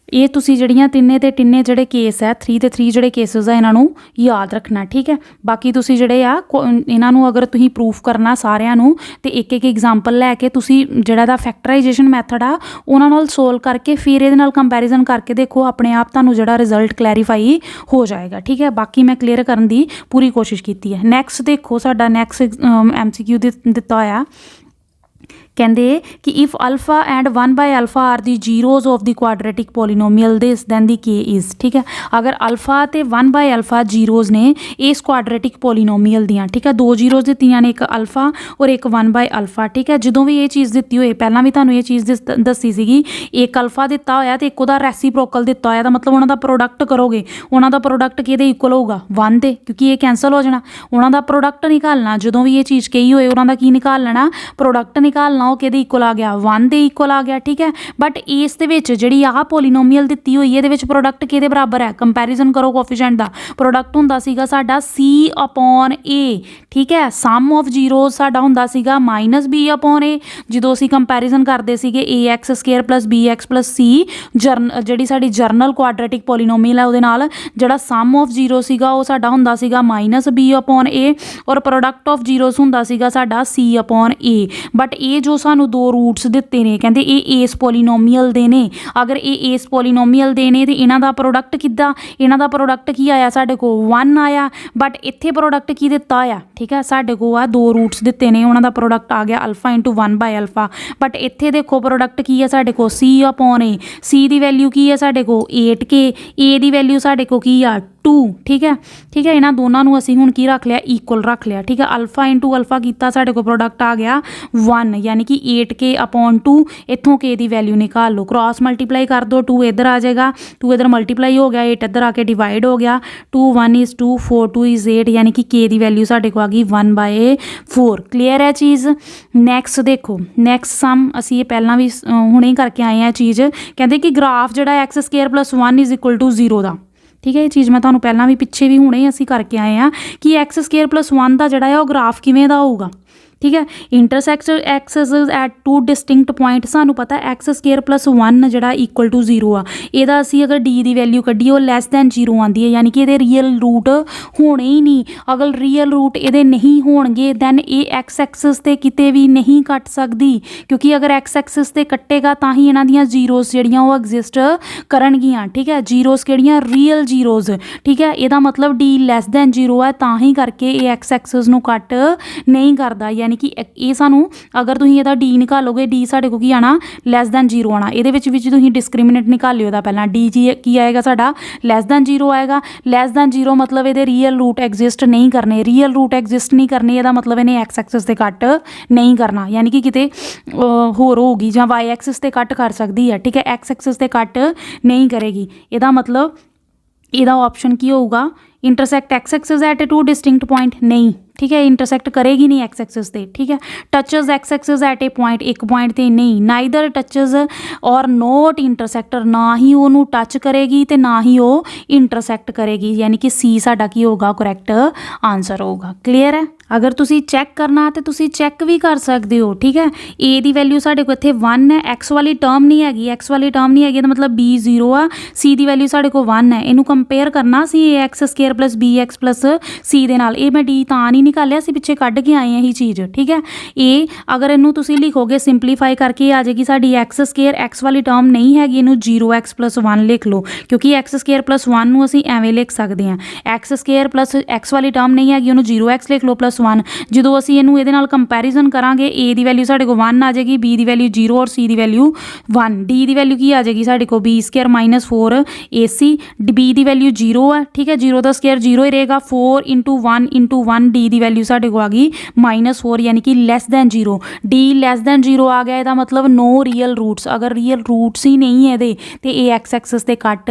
ये तुसी जड़ियाँ तिन्ने ते तिन्ने जड़े केस है 3 ते 3 जड़े केसेस है इन्हों याद रखना, ठीक है। बाकी तुसी जड़े आ इन्हों अगर तुसी प्रूफ करना सारिਆਂ ਨੂੰ ਤੇ एक एग्जाम्पल लैके तुसी जड़ा दा फैक्टराइजेशन मैथड आ उन्हां नाल सोल्व करके फिर ये नाल कंपैरिजन करके देखो, अपने आप तुहानूं जड़ा रिजल्ट क्लैरीफाई हो जाएगा, ठीक है। बाकी मैं क्लीयर करने की पूरी कोशिश की है। नैक्सट देखो साडा नैक्सट MCQ दिता होया, कहते कि if alpha and 1/α are the zeros of the quadratic polynomial this then the K is, ठीक है। अगर अल्फा तो 1/α जीरोज ने इस क्वाड्रेटिक पोलीनोमीअल दियाँ, ठीक है, 2 जीरोज दित्तियां ने, एक अल्फा और एक 1/α, ठीक है। जो भी ये चीज़ दी होए पहला भी तुहानूं ये चीज़ दसी सीगी, एक अल्फा दिता होया तो एक उहदा रेसिप्रोकल दिता होया, मतलब उन्हां दा प्रोडक्ट करोगे, उन्हां दा प्रोडक्ट किहदे इक्वल होगा 1 दे, क्योंकि ये कैंसल हो जाना। उन्हां दा प्रोडक्ट निकालना, जो भी ये चीज़ कही होए उन्हां दा की निकाल लेना, प्रोडक्ट निकालना, वो किहदे इक्वल आ गया 1 दे इक्वल आ गया, ठीक है। बट इस दे विच जिहड़ी आ पोलीनोमीअल दित्ती होई है, इहदे विच प्रोडक्ट किहदे बराबर है, कंपैरिजन करो कोफिशिएंट दा, प्रोडक्ट हुंदा सीगा साडा C/A, ठीक है। सम ऑफ जीरोज साडा हुंदा सीगा -B/A, जदों असीं कंपैरिजन करदे सीगे AX² + BX + C जिहड़ी साडी जर्नल क्वाड्रेटिक पोलीनोमीअल है उहदे नाल जिहड़ा सम ऑफ जीरो सीगा वो साडा हुंदा सीगा -B/A और प्रोडक्ट ऑफ जीरोज हुंदा सीगा साडा C/A। बट ये जो सानू 2 रूट्स दिते ने, कहते ये इस पोलीनोमीअल दे ने, अगर ये इस पोलीनोमीअल दे ने तो इन्हां दा प्रोडक्ट किद्दां, इन्हां दा प्रोडक्ट की आया साडे को 1 आया, बट इत्थे प्रोडक्ट की दिता होया, ठीक है, साडे को आ 2 रूट्स दिते ने, उन्हां दा प्रोडक्ट आ गया अल्फा इंटू 1/α, बट इत्थे देखो प्रोडक्ट की है साडे को C/A, C की वैल्यू की है साडे को 8K, A की वैल्यू साडे को की आ 2, ठीक है, ठीक है। इन्हां दोनों नूं असीं हुण की रख लिया इक्वल रख लिया, ठीक है। अल्फा इंटू अल्फा किया साडे को प्रोडक्ट आ गया 1, यानी कि 8K/2, इत्थों K की वैल्यू निकाल लो, क्रॉस मल्टीप्लाई कर दो, 2 इधर आ जाएगा, 2 इधर मल्टीप्लाई हो गया, 8 इधर आके डिवाइड हो गया, 2 1 is 2 4 2 is 8, यानी कि K की वैल्यू साडे को आ गई 1/4। क्लीयर है चीज़। नैक्सट देखो, नैक्सट सम असीं ये पहला भी हुणे ही करके आए हैं चीज़, कहते कि ग्राफ जिहड़ा x² + 1 = 0 दा, ठीक है। ये चीज़ मैं तुहानूं पहला भी पिछे भी हुणे असीं करके आए हैं कि x² + 1 का जिहड़ा है वो ग्राफ किवें दा होऊगा, ठीक है। Intersect axis at 2 distinct point, सानू पता है x² + 1 जिहड़ा इक्वल टू 0 आ, इहदा असीं अगर डी की वैल्यू कड्ढीए वो लैस दैन 0 आती है, यानी कि ये रियल रूट होने ही नहीं। अगर रियल रूट ये नहीं होणगे दैन ये एक्स एक्सिस ते किते भी नहीं कट सकती, क्योंकि अगर एक्स एक्सिस ते कट्टेगा तां ही इन्हां दियां जीरोस जिहड़ियां वो एग्जिस्ट करनगियां, ठीक है। जीरोस किहड़ियां रियल जीरोस, ठीक है। इहदा मतलब डी लैस दैन 0 है, तां ही करके ये एक्स एक्सिस नूं कट नहीं करता, यानी कि ये सानू अगर तुसीं इहदा डी निकालोगे, डी साडे को की आना लैस दैन 0 आना, इहदे विच तुसीं डिस्क्रिमिनेंट निकालिओ दा पहला, डी जी की आएगा साडा लैस दैन 0 आएगा। लैस दैन 0 मतलब इहदे रियल रूट एग्जिस्ट नहीं करने, रियल रूट एग्जिस्ट नहीं करने, इहदा मतलब इहने एक्स एक्सिस ते कट नहीं करना, यानी कि किते होर होगी जां वाई एक्सिस ते कट कर सकती है, ठीक है। एक्स एक्सिस ते कट नहीं करेगी, इहदा मतलब इहदा ऑप्शन की होगा intersect x axis eight 2 distinct point, नहीं, ठीक है। इंटरसेक्ट करेगी नहीं एक्स एक्सिस ते, ठीक है। टचेस एक्स एक्सिस एट ए पॉइंट, एक पॉइंट ते नहीं, नाइदर टचेस और नॉट इंटरसेक्टर, ना ही उन्होंने टच करेगी तो ना ही वो इंटरसेक्ट करेगी, यानी कि सी साडा की होगा करैक्ट आंसर होगा। क्लीयर है। अगर तुसी चैक करना तो तुसी चैक भी कर सकते हो, ठीक है। ए की वैल्यू साडे को इत्थे 1 है, एक्स वाली टर्म नहीं हैगी, एक्स वाली टर्म नहीं हैगी तो मतलब B 0 आ, सी की वैल्यू साडे को 1 है, इनू कंपेयर करना C x² plus B X plus C दे नाल। ये मैं डी तां नहीं निकालिया, ਅਸੀਂ ਪਿੱਛੇ ਕੱਢ ਕੇ ਆਏ ਹਾਂ ਇਹੀ ਚੀਜ਼, ਠੀਕ ਹੈ। ਇਹ ਅਗਰ ਇਹਨੂੰ ਤੁਸੀਂ ਲਿਖੋਗੇ ਸਿੰਪਲੀਫਾਈ ਕਰਕੇ ਆ ਜਾਏਗੀ ਸਾਡੀ ਐਕਸ ਸਕੇਅਰ, ਐਕਸ ਵਾਲੀ ਟਰਮ ਨਹੀਂ ਹੈਗੀ, ਇਹਨੂੰ 0x+1 ਲਿਖ ਲਓ, ਕਿਉਂਕਿ ਐਕਸ ਸਕੇਅਰ ਪਲੱਸ 1 ਨੂੰ ਅਸੀਂ ਐਵੇਂ ਲਿਖ ਸਕਦੇ ਹਾਂ। ਐਕਸ ਸਕੇਅਰ ਪਲੱਸ ਐਕਸ ਵਾਲੀ ਟਰਮ ਨਹੀਂ ਹੈਗੀ, ਉਹਨੂੰ 0x ਲਿਖ ਲਓ ਪਲੱਸ 1। ਜਦੋਂ ਅਸੀਂ ਇਹਨੂੰ ਇਹਦੇ ਨਾਲ ਕੰਪੈਰੀਜ਼ਨ ਕਰਾਂਗੇ, ਏ ਦੀ ਵੈਲਿਊ ਸਾਡੇ ਕੋਲ 1 ਆ ਜਾਏਗੀ, ਬੀ ਦੀ ਵੈਲਿਊ 0 ਔਰ ਸੀ ਦੀ ਵੈਲਿਊ 1। ਡੀ ਦੀ ਵੈਲਿਊ ਕੀ ਆ ਜਾਏਗੀ ਸਾਡੇ ਕੋਲ B square minus 4 AC, B ਦੀ ਵੈਲਿਊ 0 ਹੈ, ਠੀਕ ਹੈ। 0 ਦਾ ਸਕੇਅਰ 0 ਹੀ ਰਹੇਗਾ, 4 × 1 ਡੀ ਦੀ ਵੈਲਿਊ ਸਾਡੇ ਕੋਲ ਆ ਗਈ -4, यानी कि less than 0। D less than 0 ਆ ਗਿਆ, ਇਹਦਾ ਮਤਲਬ ਨੋ ਰੀਅਲ ਰੂਟਸ। ਅਗਰ ਰੀਅਲ ਰੂਟਸ ਹੀ ਨਹੀਂ ਇਹਦੇ ਤੇ ਇਹ ਐਕਸ ਐਕਸਿਸ ਤੇ ਕੱਟ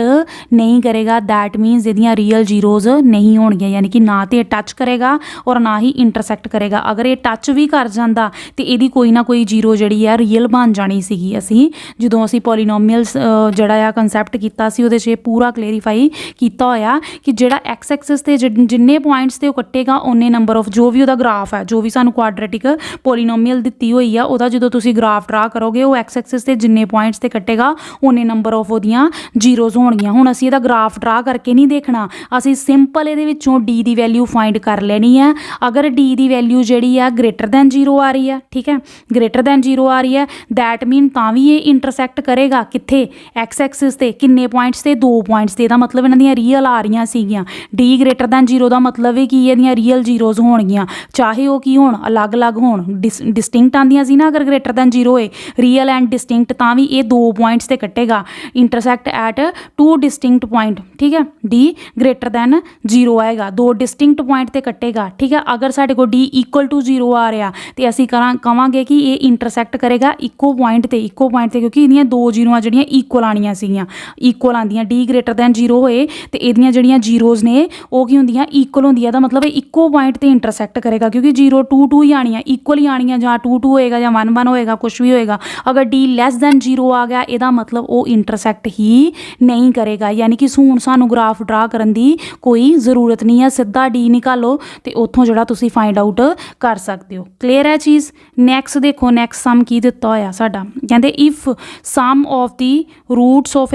ਨਹੀਂ ਕਰੇਗਾ, ਦੈਟ ਮੀਨਸ ਇਹਦੀਆਂ ਰੀਅਲ ਜ਼ੀਰੋਜ਼ ਨਹੀਂ ਹੋਣਗੀਆਂ, ਯਾਨੀ ਕਿ ਨਾ ਤੇ ਇਹ ਟੱਚ ਕਰੇਗਾ ਔਰ ਨਾ ਹੀ ਇੰਟਰਸੈਕਟ ਕਰੇਗਾ। ਅਗਰ ਇਹ ਟੱਚ ਵੀ ਕਰ ਜਾਂਦਾ ਤੇ ਇਹਦੀ ਕੋਈ ਨਾ ਕੋਈ ਜ਼ੀਰੋ ਜਿਹੜੀ ਆ ਰੀਅਲ ਬਣ ਜਾਣੀ ਸੀਗੀ। ਅਸੀਂ ਜਦੋਂ ਅਸੀਂ ਪੋਲੀਨੋਮੀਅਲਸ ਜਿਹੜਾ ਆ ਕੰਸੈਪਟ ਕੀਤਾ ਸੀ, ਉਹਦੇ 'ਚ ਇਹ ਪੂਰਾ ਕਲੈਰੀਫਾਈ ਕੀਤਾ ਹੋਇਆ ਕਿ ਜਿਹੜਾ ਐਕਸ ਐਕਸਿਸ ਤੇ ਜਿੰਨੇ ਪੁਆਇੰਟਸ ਤੇ ਉਹ ਕੱਟੇਗਾ ਉਹਨੇ ਨੰਬਰ ਆਫ, ਜੋ ਵੀ ਉਹਦਾ ਗ੍ਰਾਫ ਹੈ, ਜੋ ਵੀ ਸਾਨੂੰ ਕੁਆਡਰੇਟਿਕ ਪੋਲੀਨੋਮੀਅਲ ਦਿੱਤੀ ਹੋਈ ਆ, ਉਹਦਾ ਜਦੋਂ ਤੁਸੀਂ ਗ੍ਰਾਫ ਡਰਾ ਕਰੋਗੇ, ਉਹ ਐਕਸ ਐਕਸਿਸ ਤੇ ਜਿੰਨੇ ਪੁਆਇੰਟਸ ਤੇ ਕੱਟੇਗਾ ਉਹਨੇ ਨੰਬਰ ਆਫ ਉਹਦੀਆਂ ਜ਼ੀਰੋਜ਼ ਹੋਣਗੀਆਂ। ਹੁਣ ਅਸੀਂ ਇਹਦਾ ਗ੍ਰਾਫ ਡਰਾ ਕਰਕੇ ਨਹੀਂ ਦੇਖਣਾ, ਅਸੀਂ ਸਿੰਪਲ ਇਹਦੇ ਵਿੱਚੋਂ ਡੀ ਦੀ ਵੈਲਿਊ ਫਾਈਂਡ ਕਰ ਲੈਣੀ ਹੈ। ਅਗਰ ਡੀ ਦੀ ਵੈਲਿਊ ਜਿਹੜੀ ਆ ਗ੍ਰੇਟਰ ਦੈਨ 0 ਆ ਰਹੀ ਹੈ, ਠੀਕ ਹੈ, ਗ੍ਰੇਟਰ ਦੈਨ 0 ਆ ਰਹੀ ਹੈ, ਦੈਟ ਮੀਨ ਤਾਂ ਵੀ ਇਹ ਇੰਟਰਸੈਕਟ ਕਰੇਗਾ ਕਿੱਥੇ, ਐਕਸ ਐਕਸਿਸ ਤੇ। ਕਿੰਨੇ ਪੁਆਇੰਟਸ ਤੇ, 2 ਪੁਆਇੰਟਸ ਤੇ। ਇਹਦਾ ਮਤਲਬ ਇਹਨਾਂ ਦੀਆਂ ਰੀਅਲ ਆ ਰਹੀਆਂ ਸੀਗੀਆਂ। ਡੀ ਗ੍ਰੇਟਰ ਦੈਨ 0 ਦਾ ਮਤਲਬ ਹੈ ਕਿ ਇਹਦੀਆਂ ਰੀਅਲ ਜ਼ੀਰੋਜ਼ ਹੋਣਗੀਆਂ, ਚਾਹੇ ਉਹ ਕੀ ਹੋਣ, ਅਲੱਗ-ਅਲੱਗ ਹੋਣ। ਡਿਸਟਿੰਕਟ ਆਉਂਦੀਆਂ ਸੀ ਨਾ ਅਗਰ ਗ੍ਰੇਟਰ ਦੈਨ 0 ਹੋਏ, ਰੀਅਲ ਐਂਡ ਡਿਸਟਿੰਕਟ, ਤਾਂ ਵੀ ਇਹ 2 ਪੁਆਇੰਟਸ ਤੇ ਕੱਟੇਗਾ, ਇੰਟਰਸੈਕਟ ਐਟ 2 ਡਿਸਟਿੰਕਟ ਪੁਆਇੰਟ, ਠੀਕ ਹੈ। ਡੀ ਗ੍ਰੇਟਰ ਦੈਨ 0 ਆਏਗਾ, 2 ਡਿਸਟਿੰਕਟ ਪੁਆਇੰਟ ਤੇ ਕੱਟੇਗਾ, ਠੀਕ ਹੈ। ਅਗਰ ਸਾਡੇ ਕੋਲ ਡੀ ਇਕੁਅਲ ਟੂ 0 ਆ ਰਿਹਾ ਤੇ ਅਸੀਂ ਕਵਾਂਗੇ ਕਿ ਇਹ ਇੰਟਰਸੈਕਟ ਕਰੇਗਾ ਇੱਕੋ ਪੁਆਇੰਟ ਤੇ, ਕਿਉਂਕਿ ਇਹਦੀਆਂ 2 ਜ਼ੀਰੋਆਂ ਜਿਹੜੀਆਂ ਇਕੁਅਲ ਆਉਣੀਆਂ ਸੀਗੀਆਂ, ਇਕੁਅਲ ਆਉਂਦੀਆਂ। ਡੀ ਗ੍ਰੇਟਰ ਦੈਨ 0 ਹੋਏ ਤੇ ਇਹਦੀਆਂ ਜਿਹੜੀਆਂ ਜ਼ੀਰੋਜ਼ ਨੇ ਉਹ ਕੀ ਹੁੰਦੀਆਂ, ਇਕੁਅਲ ਹੁੰਦੀਆਂ। ਇਹਦਾ ਮਤਲਬ ਇੱਕੋ ਪੁਆਇੰਟ ਤੇ ਇੰਟਰਸੈਕਟ ਕਰੇਗਾ, ਕਿਉਂਕਿ 0 2 2 ਹੀ ਆਣੀਆਂ, ਇਕੁਅਲ ਹੀ ਆਣੀਆਂ, ਜਾਂ 2 2 ਹੋਏਗਾ ਜਾਂ 1 1 ਹੋਏਗਾ, ਕੁਛ ਵੀ ਹੋਏਗਾ। ਅਗਰ ਡੀ ਲੈਸ ਦੈਨ 0 ਆ ਗਿਆ, ਇਹਦਾ ਮਤਲਬ ਉਹ ਇੰਟਰਸੈਕਟ ਹੀ ਨਹੀਂ ਕਰੇਗਾ, ਯਾਨੀ ਕਿ ਹੁਣ ਸਾਨੂੰ ਗ੍ਰਾਫ ਡਰਾ ਕਰਨ ਦੀ ਕੋਈ ਜ਼ਰੂਰਤ ਨਹੀਂ ਹੈ, ਸਿੱਧਾ ਡੀ ਨਿਕਾਲੋ ਤੇ ਉੱਥੋਂ ਜਿਹੜਾ ਤੁਸੀਂ ਫਾਈਂਡ ਆਊਟ ਕਰ ਸਕਦੇ ਹੋ। ਕਲੀਅਰ ਹੈ ਚੀਜ਼। ਨੈਕਸਟ ਦੇਖੋ, ਨੈਕਸਟ ਸਮ ਕੀ ਦਿੱਤਾ ਹੋਇਆ ਸਾਡਾ, ਕਹਿੰਦੇ if sum of the roots of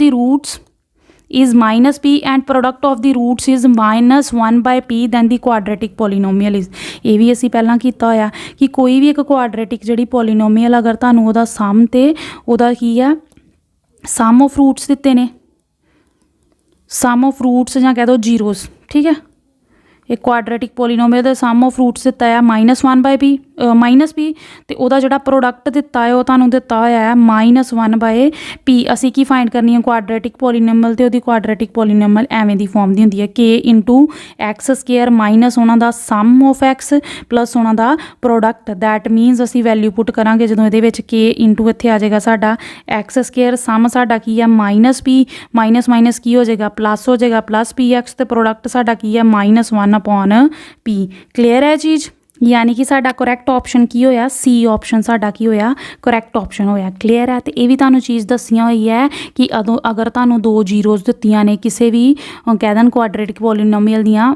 roots is minus p and product of the roots is -1/p then the quadratic polynomial is। ਇਹ ਵੀ ਅਸੀਂ ਪਹਿਲਾਂ ਕੀਤਾ ਹੋਇਆ ਕਿ ਕੋਈ ਵੀ ਇੱਕ ਕੁਆਡਰੇਟਿਕ ਜਿਹੜੀ ਪੋਲੀਨੋਮੀਅਲ ਅਗਰ ਤੁਹਾਨੂੰ ਉਹਦਾ ਸਮ ਤੇ ਉਹਦਾ ਕੀ ਆ, ਸਮ ਆਫ ਰੂਟਸ ਦਿੱਤੇ ਨੇ, ਸਮ ਆਫ ਰੂਟਸ ਜਾਂ ਕਹਿ ਦਿਓ ਜ਼ੀਰੋਜ਼, ਠੀਕ ਹੈ। एक ਕੁਆਡਰੇਟਿਕ ਪੋਲੀਨੋਮੀਅਲ ਦਾ ਸਮ ਆਫ ਰੂਟਸ ਦਿੱਤਾ ਹੈ -1/p ਤੇ ਉਹਦਾ ਜਿਹੜਾ ਪ੍ਰੋਡਕਟ ਦਿੱਤਾ ਹੈ ਉਹ ਤੁਹਾਨੂੰ ਦਿੱਤਾ ਹੋਇਆ ਹੈ -1/p। ਅਸੀਂ ਕੀ ਫਾਈਂਡ ਕਰਨੀ ਹੈ, ਕੁਆਡਰੇਟਿਕ ਪੋਲੀਨੋਮੀਅਲ ਤੇ ਉਹਦੀ ਕੁਆਡਰੇਟਿਕ ਪੋਲੀਨੋਮੀਅਲ ਐਵੇਂ ਦੀ ਫਾਰਮ ਦੀ ਹੁੰਦੀ ਹੈ, k × x² ਮਾਈਨਸ ਉਹਨਾਂ ਦਾ ਸਮ ਆਫ x ਪਲੱਸ ਉਹਨਾਂ ਦਾ ਪ੍ਰੋਡਕਟ। ਦੈਟ ਮੀਨਸ ਅਸੀਂ ਵੈਲਿਊ ਪੁੱਟ ਕਰਾਂਗੇ ਜਦੋਂ ਇਹਦੇ ਵਿੱਚ k × ਇੱਥੇ ਆ ਜਾਏਗਾ ਸਾਡਾ x², ਸਮ ਸਾਡਾ ਕੀ ਹੈ -p, ਮਾਈਨਸ ਕੀ ਹੋ ਜਾਏਗਾ, ਪਲੱਸ ਹੋ ਜਾਏਗਾ, ਪਲੱਸ px ਤੇ ਪ੍ਰੋਡਕਟ ਸਾਡਾ ਕੀ ਹੈ -1/p। ਕਲੀਅਰ ਹੈ ਚੀਜ਼। यानी कि साडा करैक्ट ऑप्शन की होया, सी ऑप्शन साडा की होया करैक्ट ऑप्शन होया। क्लीयर है। तो ये भी तुहानूं चीज़ दसियां हुई है कि अगर तुहानूं 2 जीरोज़ दित्तियां ने किसी भी कह देन क्वाड्रेटिक पॉलीनोमीअल दियां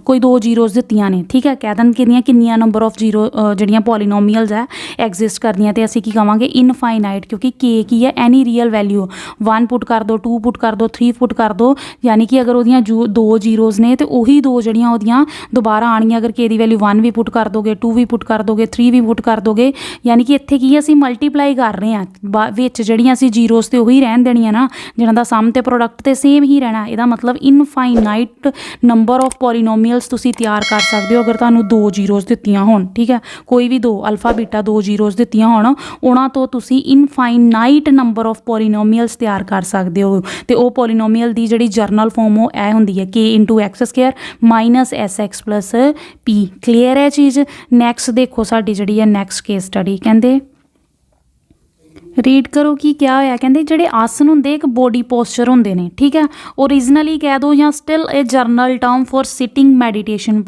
कोई 2 जीरोज़ दित्तियां ने, ठीक है, कह देन किन्नियां नंबर ऑफ जीरो जिहड़ियां पॉलीनोमीअल्स है एग्जिस्ट करदियां, तो असीं की कहांगे इनफाइनाइट, क्योंकि के की है एनी रियल वैल्यू 1 पुट कर दो, 2 पुट कर दो, 3 पुट कर दो, यानी कि अगर उहदियां 2 जीरोज़ ने तो उही 2 जिहड़ियां उहदियां दोबारा आणियां। अगर के दी वैल्यू 1 भी पुट कर दोगे, 2 भी पुट कर दोगे, 3 भी पुट कर दोगे, यानी कि इत्थे की असीं मल्टीप्लाई कर रहे हैं विच जिहड़ियां असीं जीरोज़ ते उही रहन देणियां ना, जिन्हां दा सम ते प्रोडक्ट ते सेम ही रहना। इहदा मतलब इनफाइनाइट नंबर ऑफ पॉलीनोमीअल्स तुसीं तैयार कर सकदे हो अगर तुहानूं 2 जीरोज़ दित्तियां होण, ठीक है, कोई भी 2 अल्फा बीटा 2 जीरोज़ दित्तियां होण, उहनां तो तुसीं इनफाइनाइट नंबर ऑफ पॉलीनोमीअल्स तैयार कर सकदे हो। ते ओह पॉलीनोमीअल दी जिहड़ी जर्नल फॉर्म ओह ऐ हुंदी है k × x² - sx + p। Clear है चीज़। नैक्सट देखो साडी जिहड़ी है नैक्सट केस स्टडी, कहंदे रीड करो कि क्या होया। कहते जिहड़े आसन होंदे एक बॉडी पोस्चर होंदे ने, ठीक है, ओरिजिनली कह दो या still a journal term for sitting meditation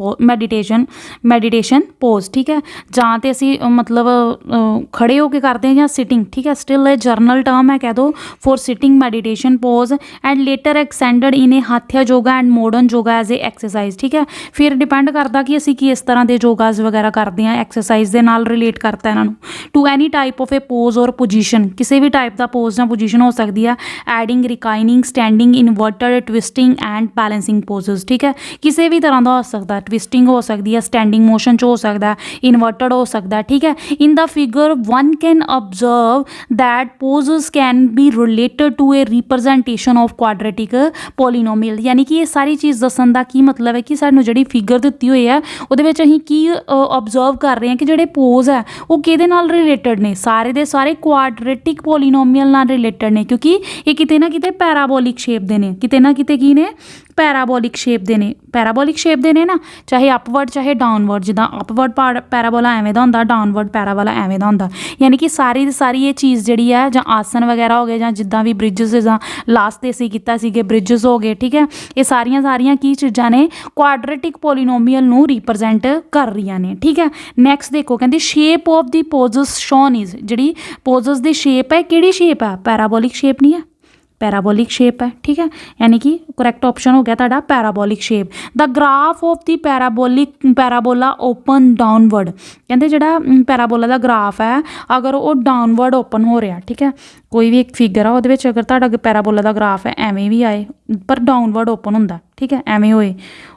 pose, ठीक है, जां ते असी मतलब खड़े होके करते हैं या सिटिंग, ठीक है, स्टिल ए जर्नल टर्म है कह दो for sitting meditation pose and later extended in a Hatha yoga and modern yoga as a exercise, ठीक है। फिर डिपेंड करता कि असी किस तरह के योगाज वगैरह करते हैं, एक्सरसाइज के नाल रिलेट करता है इन्हों to any type of a pose और पोजीशन पोजीशन किसी भी टाइप का पोज या पोजीशन हो सकती है adding reclining standing inverted twisting and balancing poses ठीक है किसी भी तरह का हो सकता है ट्विस्टिंग हो सकती है स्टैंडिंग मोशन च हो सकता है इनवर्टेड हो सकता है ठीक है in the figure one can observe that poses can be related to a representation of quadratic polynomial यानी कि ये सारी चीज़ दसन का की मतलब है कि सानू जिहड़ी फिगर दित्ती हुई है उहदे विच असीं की ऑब्जर्व कर रहे हैं कि जिहड़े पोज है वो किहदे नाल रिलेटेड ने सारे दे सारे क्वाड्रेटिक पॉलीनोमियल नाल रिलेटेड ने क्योंकि ये किते ना किते पैराबोलिक शेप दे ने किते ना किते की ने पैराबोलिक शेप दे ने ना चाहे अपवर्ड चाहे डाउनवर्ड जिदा अपवर्ड पैराबोला एवें दा हुंदा डाउनवर्ड पैराबोला एवें दा हुंदा यानी कि सारी दी सारी ये चीज़ जिहड़ी है जां आसन वगैरह हो गए जां जिद्दां भी ब्रिजेस जां लास्ट ते असीं कीता सीगे ब्रिजेस हो गए ठीक है ये सारियां की चीज़ां ने क्वाड्रेटिक पॉलीनोमियल नूं रिप्रजेंट कर रही ने ठीक है नैक्सट देखो कहंदी shape of the poses shown is जिहड़ी पोजेस दी शेप है किहड़ी शेप है पैराबोलिक शेप नहीं है पैराबोलिक शेप है ठीक है यानी कि करैक्ट ऑप्शन हो गया तुहाडा parabolic shape the graph of the parabola open downward कहते जिहड़ा पैराबोला का ग्राफ है अगर वो डाउनवर्ड ओपन हो रहा ठीक है कोई भी एक फिगर है वो अगर तुहाडा पैराबोला का ग्राफ है एवें भी आए पर डाउनवर्ड ओपन होंदा ठीक है एवें होए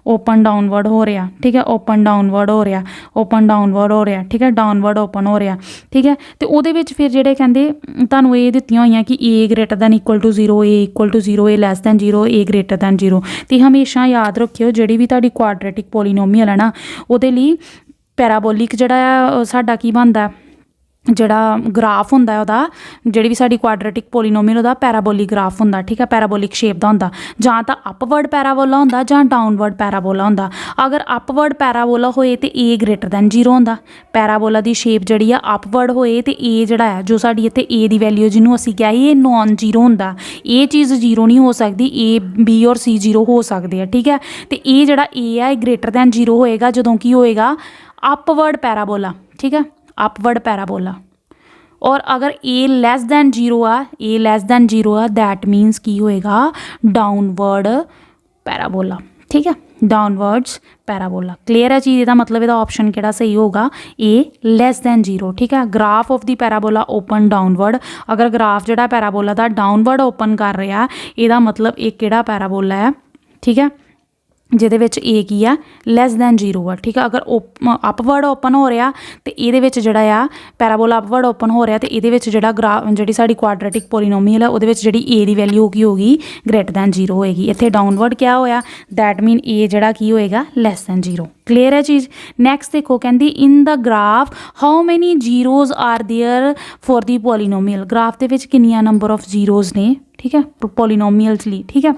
ओपन डाउनवर्ड हो रहा ठीक है ओपन डाउनवर्ड हो रहा ओपन डाउनवर्ड हो रहा ठीक है डाउनवर्ड ओपन हो रहा ठीक है तो वो फिर जिहड़े कहंदे तुहानूं ये दित्तियां होईयां कि A greater than equal to 0 A equal to 0 A less than 0 A greater than 0 तो हमेशा याद रखियो जिहड़ी भी तुहाडी क्वाड्रेटिक पॉलीनोमियल है ना उहदे लई पैराबोलिक जिहड़ा साडा की बनदा जिहड़ा ग्राफ हुंदा है उहदा जिहड़ी भी साडी क्वाड्रेटिक पॉलीनोमियल उहदा पैराबोलिक ग्राफ हुंदा ठीक है पैराबोलिक शेप दा हुंदा जां तां अपवर्ड पैराबोला हुंदा जां डाउनवर्ड पैराबोला हुंदा अगर अपवर्ड पैराबोला होए ते ए ग्रेटर दैन 0 हुंदा पैराबोला दी शेप जिहड़ी आ अपवर्ड होए ते ए जिहड़ा है जो साडी इत्थे ए दी वैल्यू जिन्हों असीं किहा ये नॉन जीरो हुंदा ये चीज़ जीरो नहीं हो सकती ए बी और सी जीरो हो सकते हैं ठीक है तो ये जिहड़ा ए है ग्रेटर दैन 0 होएगा जदों की होएगा अपवर्ड पैराबोला ठीक है अपवर्ड पैराबोला और अगर ए लैस दैन 0 आ ए लैस दैन 0 आ दैट मीनस की होएगा डाउनवर्ड पैराबोला ठीक है डाउनवर्ड्स पैराबोला क्लियर है चीज़ इसका मतलब इसका ऑप्शन केड़ा सही होगा ए लैस दैन 0 ठीक है graph of the parabola open downward अगर ग्राफ जिहड़ा पैराबोला दा डाउनवर्ड ओपन कर रहा इसका मतलब एक केड़ा पैराबोला है ठीक है जिहदे विच ए की आ लैस दैन 0 आ ठीक है अगर अपवर्ड ओपन हो रहा तो ये जिहड़ा आ पैराबोला अपवर्ड ओपन हो रहा तो ये जिहड़ा ग्राफ जिहड़ी साडी क्वाड्रेटिक पॉलीनोमियल है उहदे विच जिहड़ी ए दी वैल्यू की होगी ग्रेटर दैन 0 होएगी इत्थे डाउनवर्ड क्या होया दैट मीन ए जिहड़ा की होएगा लैस दैन 0 क्लियर है चीज़ नैक्सट देखो कहती in the graph how many zeros are there for the polynomial graph दे विच किन्नियां नंबर ऑफ जीरोज ने ठीक है पॉलीनोमियल्स ली ठीक है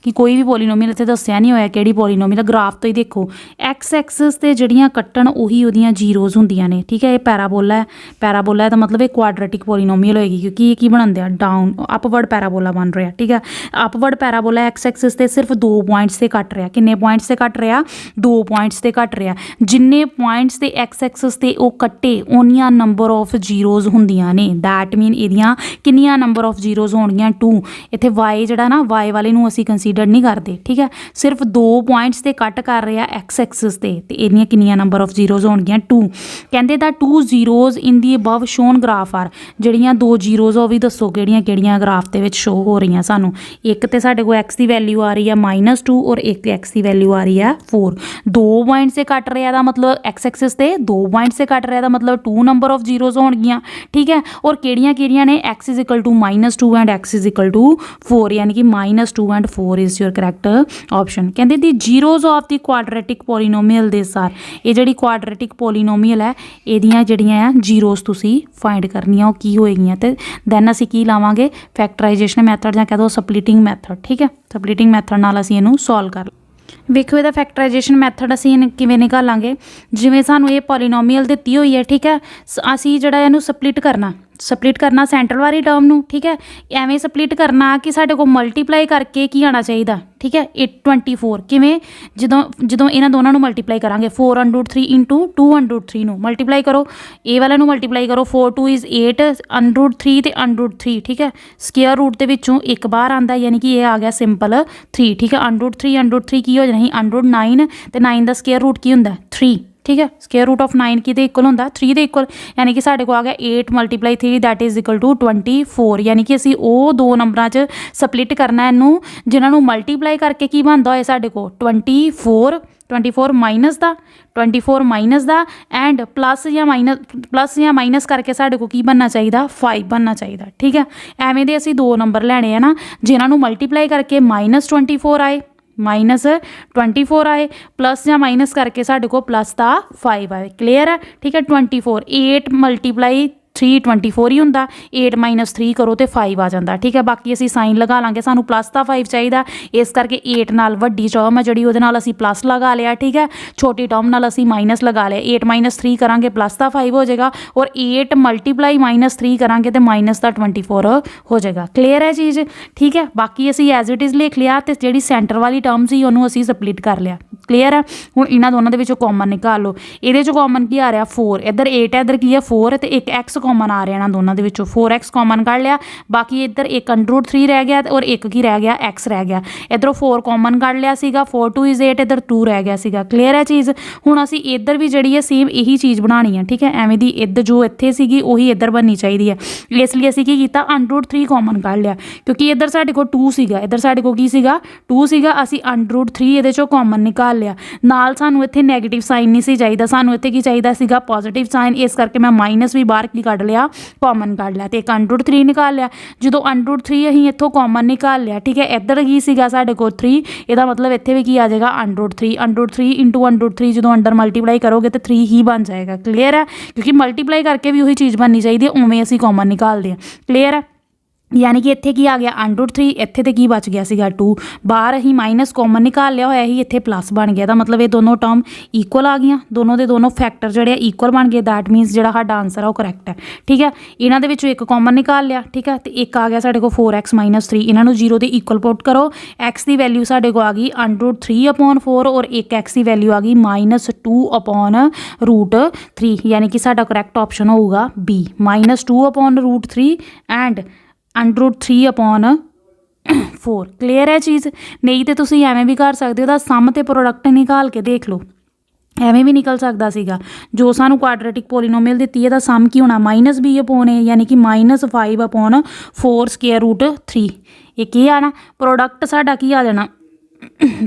कि कोई भी पॉलीनोमियल इत्थे दस्सिया नहीं होया किहड़ी पॉलीनोमियल ग्राफ तो ही देखो एक्स एक्सिस ते जिहड़ियां कट्टण उही उहदियां जीरोज हुंदियां ने ठीक है ये पैराबोला है तो मतलब ये क्वाड्रेटिक पॉलीनोमियल होएगी क्योंकि ये की बनन दिया डाउन अपवर्ड पैराबोला बन रहा ठीक है अपवर्ड पैराबोला एक्स एक्सिस ते सिर्फ 2 पॉइंट्स से कट रहा किन्ने पॉइंट्स से कट रहा 2 पॉइंट्स से कट रहा जिन्ने पॉइंट्स ते एक्स एक्सिस ते वो कट्टे उन्नियां नंबर ऑफ जीरोज हुंदियां ने दैट मीन इहदियां किन्नियां नंबर ऑफ जीरोज होणगियां 2 इत्थे वाई जिहड़ा ना वाई वाले नूं असीं कंसीडर नहीं करते ठीक है सिर्फ 2 पॉइंट्स ते कट कर रहा एक्स एक्सिस ते इहदियां किन्नियां नंबर ऑफ जीरोज होणगियां 2 कहंदे दा 2 zeros in the above shown graph are जिहड़ियां 2 जीरोज वो भी दसो किहड़ियां ग्राफ दे विच शो हो रही सानूं एक ते साडे कोल एक्स की वैल्यू आ रही है -2 और एक एक्स की वैल्यू आ रही है 4 2 पॉइंट से कट रहा दा मतलब एक्स एक्सिस ते 2 पॉइंट से कट रहा दा मतलब 2 नंबर ऑफ जीरोज होणगियां ठीक है और किहड़ियां ने X is equal to -2 and X is equal to 4 यानी कि -2 and 4 is your correct option कहते the zeros of the quadratic polynomial दे सार ये जिहड़ी क्वाड्रेटिक पॉलीनोमियल है इहदियां जिहड़ियां जीरोज तुसीं फाइंड करनियां वो की होएगियां ते दैन असीं की लावांगे फैक्टराइजेशन मैथड जां कह दो सप्लिटिंग मैथड ठीक है सप्लिटिंग मैथड नाल असीं इहनूं सॉल्व कर वेखो ਇਹਦਾ फैक्टराइजेशन मैथड असीं किवें निकालांगे जिवें सानूं ये पॉलीनोमियल दित्ती होई है ठीक है असीं जिहड़ा इहनूं सप्लिट करना सेंटर वाली टर्म नूं ठीक है एवें सप्लिट करना कि साडे कोल मल्टीप्लाई करके की आना चाहिए ठीक है 24 किवें जदों इन्हां दोनों नूं मल्टीप्लाई करांगे 4√3 इंटू 2√3 नूं मल्टीप्लाई करो ए वाले नूं मल्टीप्लाई करो 4 2 इज़ 8 √3 ते √3 ठीक है स्केयर रूट दे विचों एक बाहर आंदा यानी कि ये आ गया सिंपल 3 ठीक है √3 की हो जाना ही √9 ते 9 दा स्केयर रूट की हुंदा 3 ठीक है। स्केयर रूट ऑफ 9 किहदे इक्वल हुंदा 3 दे इक्वल, यानी कि साडे को आ गया 8 × 3 दैट इज़ इक्वल टू 24, यानी कि असीं वो दो नंबरां 'च सपलिट करना इनू जिन्हां नूं मल्टीप्लाई करके की बनदा होए साडे को 24 माइनस दा एंड प्लस या माइनस करके साडे को की बनना चाहिए 5 बनना चाहिए, ठीक है। एवें दे असीं दो नंबर लैणे है ना जिन्हां नूं मल्टीप्लाई करके -24 आए -24 आए प्लस या माइनस करके साडे को प्लस दा 5 आए, क्लीयर है, ठीक है। 24 8 × 3 24 ही हुंदा, 8 - 3 करो तो 5 आ जाता, ठीक है। बाकी असीं साइन लगा लांगे, सानू प्लस का 5 चाहिए, इस करके 8 नाल वड्डी टर्म है जिहड़ी उहदे नाल असीं प्लस लगा लिया, ठीक है। छोटी टर्म नाल असीं माइनस लगा लिया, 8 - 3 करांगे प्लस का 5 हो जाएगा और 8 × -3 करांगे तो माइनस का 24 हो जाएगा, क्लीयर है चीज़, ठीक है। बाकी असीं एज इट इज़ लिख लिया तो जिहड़ी सेंटर वाली टर्म सी उहनूं असीं सपलिट कर लिया, क्लीयर है। हुण इन्हां दोनों दे विचों कॉमन निकाल लो, इहदे चों कॉमन की आ रहा 4, इधर 8 है, इधर की है 4 तो एक x कॉमन आ रहा है ना दोनों के विचों, 4x कॉमन कर लिया, बाकी इधर एक √3 रह गया और एक की रह गया x रह गया, इधरों 4 कॉमन कर लिया सीगा, 4 × 2 = 8, इधर 2 रह गया सीगा, क्लीयर है चीज़। हुण असीं इधर भी जिहड़ी है सेम यही चीज़ बनानी है, ठीक है। एवें दी इधर जो इत्थे सीगी उही इधर बननी चाहिए है, इसलिए असीं की कीता √3 कॉमन कर लिया, क्योंकि इधर साडे को 2 सीगा, इधर साडे को की सीगा 2 सीगा, असीं √3 इहदे चों कॉमन निकाल लिया, नाल सानू इत्थे नैगेटिव साइन नहीं सी चाहिदा, सानू इत्थे की चाहिदा सीगा पॉजिटिव साइन, इस करके मैं माइनस भी बाहर की कढ लिया, कॉमन कढ लिया, तो एक √3 निकाल लिया। जो √3 असीं इत्थों कॉमन निकाल लिया, ठीक है। इधर की सीगा साडे को 3, इहदा मतलब इत्थे भी की आ जाएगा √3 × √3 जो अंडर मल्टीप्लाई करोगे तो 3 ही बन जाएगा, क्लीयर है, क्योंकि मल्टीप्लाई करके भी वही चीज़ बननी चाहिए, उवें असीं कॉमन निकालते हैं, क्लीयर है। यानी कि इत्थे की आ गया √3, इत्थे ते की बच गया सीगा 2, बाहर असीं माइनस कॉमन निकाल लिया होया ही, इत्थे प्लस बन गया, दा मतलब ये दोनों टर्म इक्वल आ गई, दोनों के दोनों फैक्टर जिहड़े इक्वल बन गए, दैट मीनस जिहड़ा साडा आंसर है वो करैक्ट है, ठीक है। इन्हां दे विचों एक कॉमन निकाल लिया, ठीक है, तो एक आ गया साडे को 4x - 3, इन्हां नूं 0 के इक्वल पुट करो, x की वैल्यू साडे को आ गई √3/4 और एक x की वैल्यू आ गई -2/√3, यानी कि साडा करैक्ट ऑप्शन होगा B -2/√3 एंड √3/4, क्लीयर है चीज़। नहीं तो तुसीं एवें भी कर सकते हो, सम ते प्रोडक्ट निकाल के देख लो, एवें भी निकल सकता सीगा। जो सानू क्वाड्रेटिक पोलीनोमियल दित्ती है सम की होना -b/a, यानी कि -5/4 √3, ये की आना प्रोडक्ट साडा की आ जाना,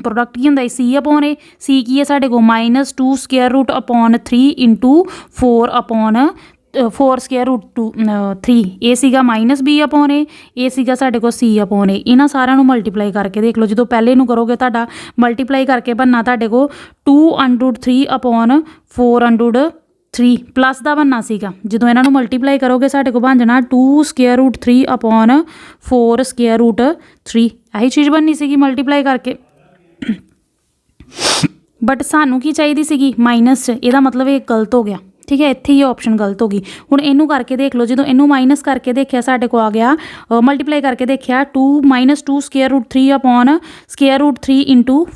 प्रोडक्ट की होंदा c/a, c की है साडे को -2 √3 × 4 √3, ये सीगा -b/a, ये सीगा साडे को c/a। इन्हां सारिਆਂ ਨੂੰ मल्टीप्लाई करके देख लो, जो पहले नूं करोगे तुहाडा मल्टीप्लाई करके बनना तुहाडे को 2 √3/4 प्लस का बनना सीगा, जो इन्हां नूं मल्टीप्लाई करोगे साडे को बन जाना 2 √3/4 √3, यही चीज़ बननी सीगी मल्टीप्लाई करके। बट सानू की चाहिए सीगी माइनस च, इहदा मतलब ये गलत हो गया, ठीक है, इत्थे ही ऑप्शन गलत होगी। हुण इनू करके देख लो, जो इनू माइनस करके देखिया साडे को आ गया मल्टीप्लाई करके देखिया 2 -2 √3/√3 ×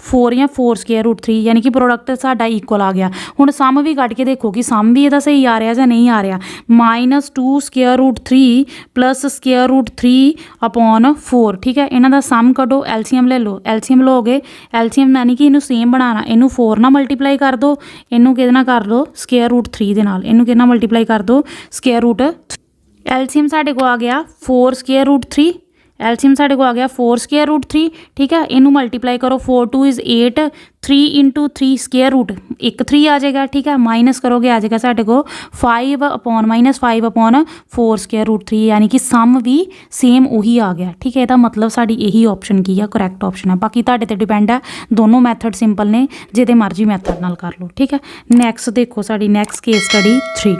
4 या 4 √3, यानी कि प्रोडक्ट साडा इक्वल आ गया। हुण सम भी कट के देखो कि सम भी इहदा सही आ रहा या नहीं आ रहा, -2 √3 + √3/4, ठीक है। इन्हां दा सम कढो, एलसीएम ले लो, एलसीएम लोगे, एलसीएम यानी कि इनू सेम बनाना, इनू 4 ना मल्टीप्लाई कर दो, इनू किहदे नाल कर दो √3 दे नाल, इनू कितना मल्टीप्लाई कर दो √, एलसीएम साडे को आ गया 4 √3, एलसीएम साडे को आ गया 4 √3, ठीक है। इनू मल्टीप्लाई करो, 4 × 2 = 8, 3 × 3 √, एक 3 आ जाएगा, ठीक है। माइनस करोगे आ जाएगा साडे को 5/4 √3, यानी कि सम भी सेम उही आ गया, ठीक है। इसका मतलब साडी यही ऑप्शन की है करैक्ट ऑप्शन है। बाकी तुहाडे ते डिपेंड है, दोनों मैथड सिंपल ने, जिहदे मर्जी मैथड नाल कर लो, ठीक है। नैक्सट देखो साडी नैक्सट केस स्टडी 3,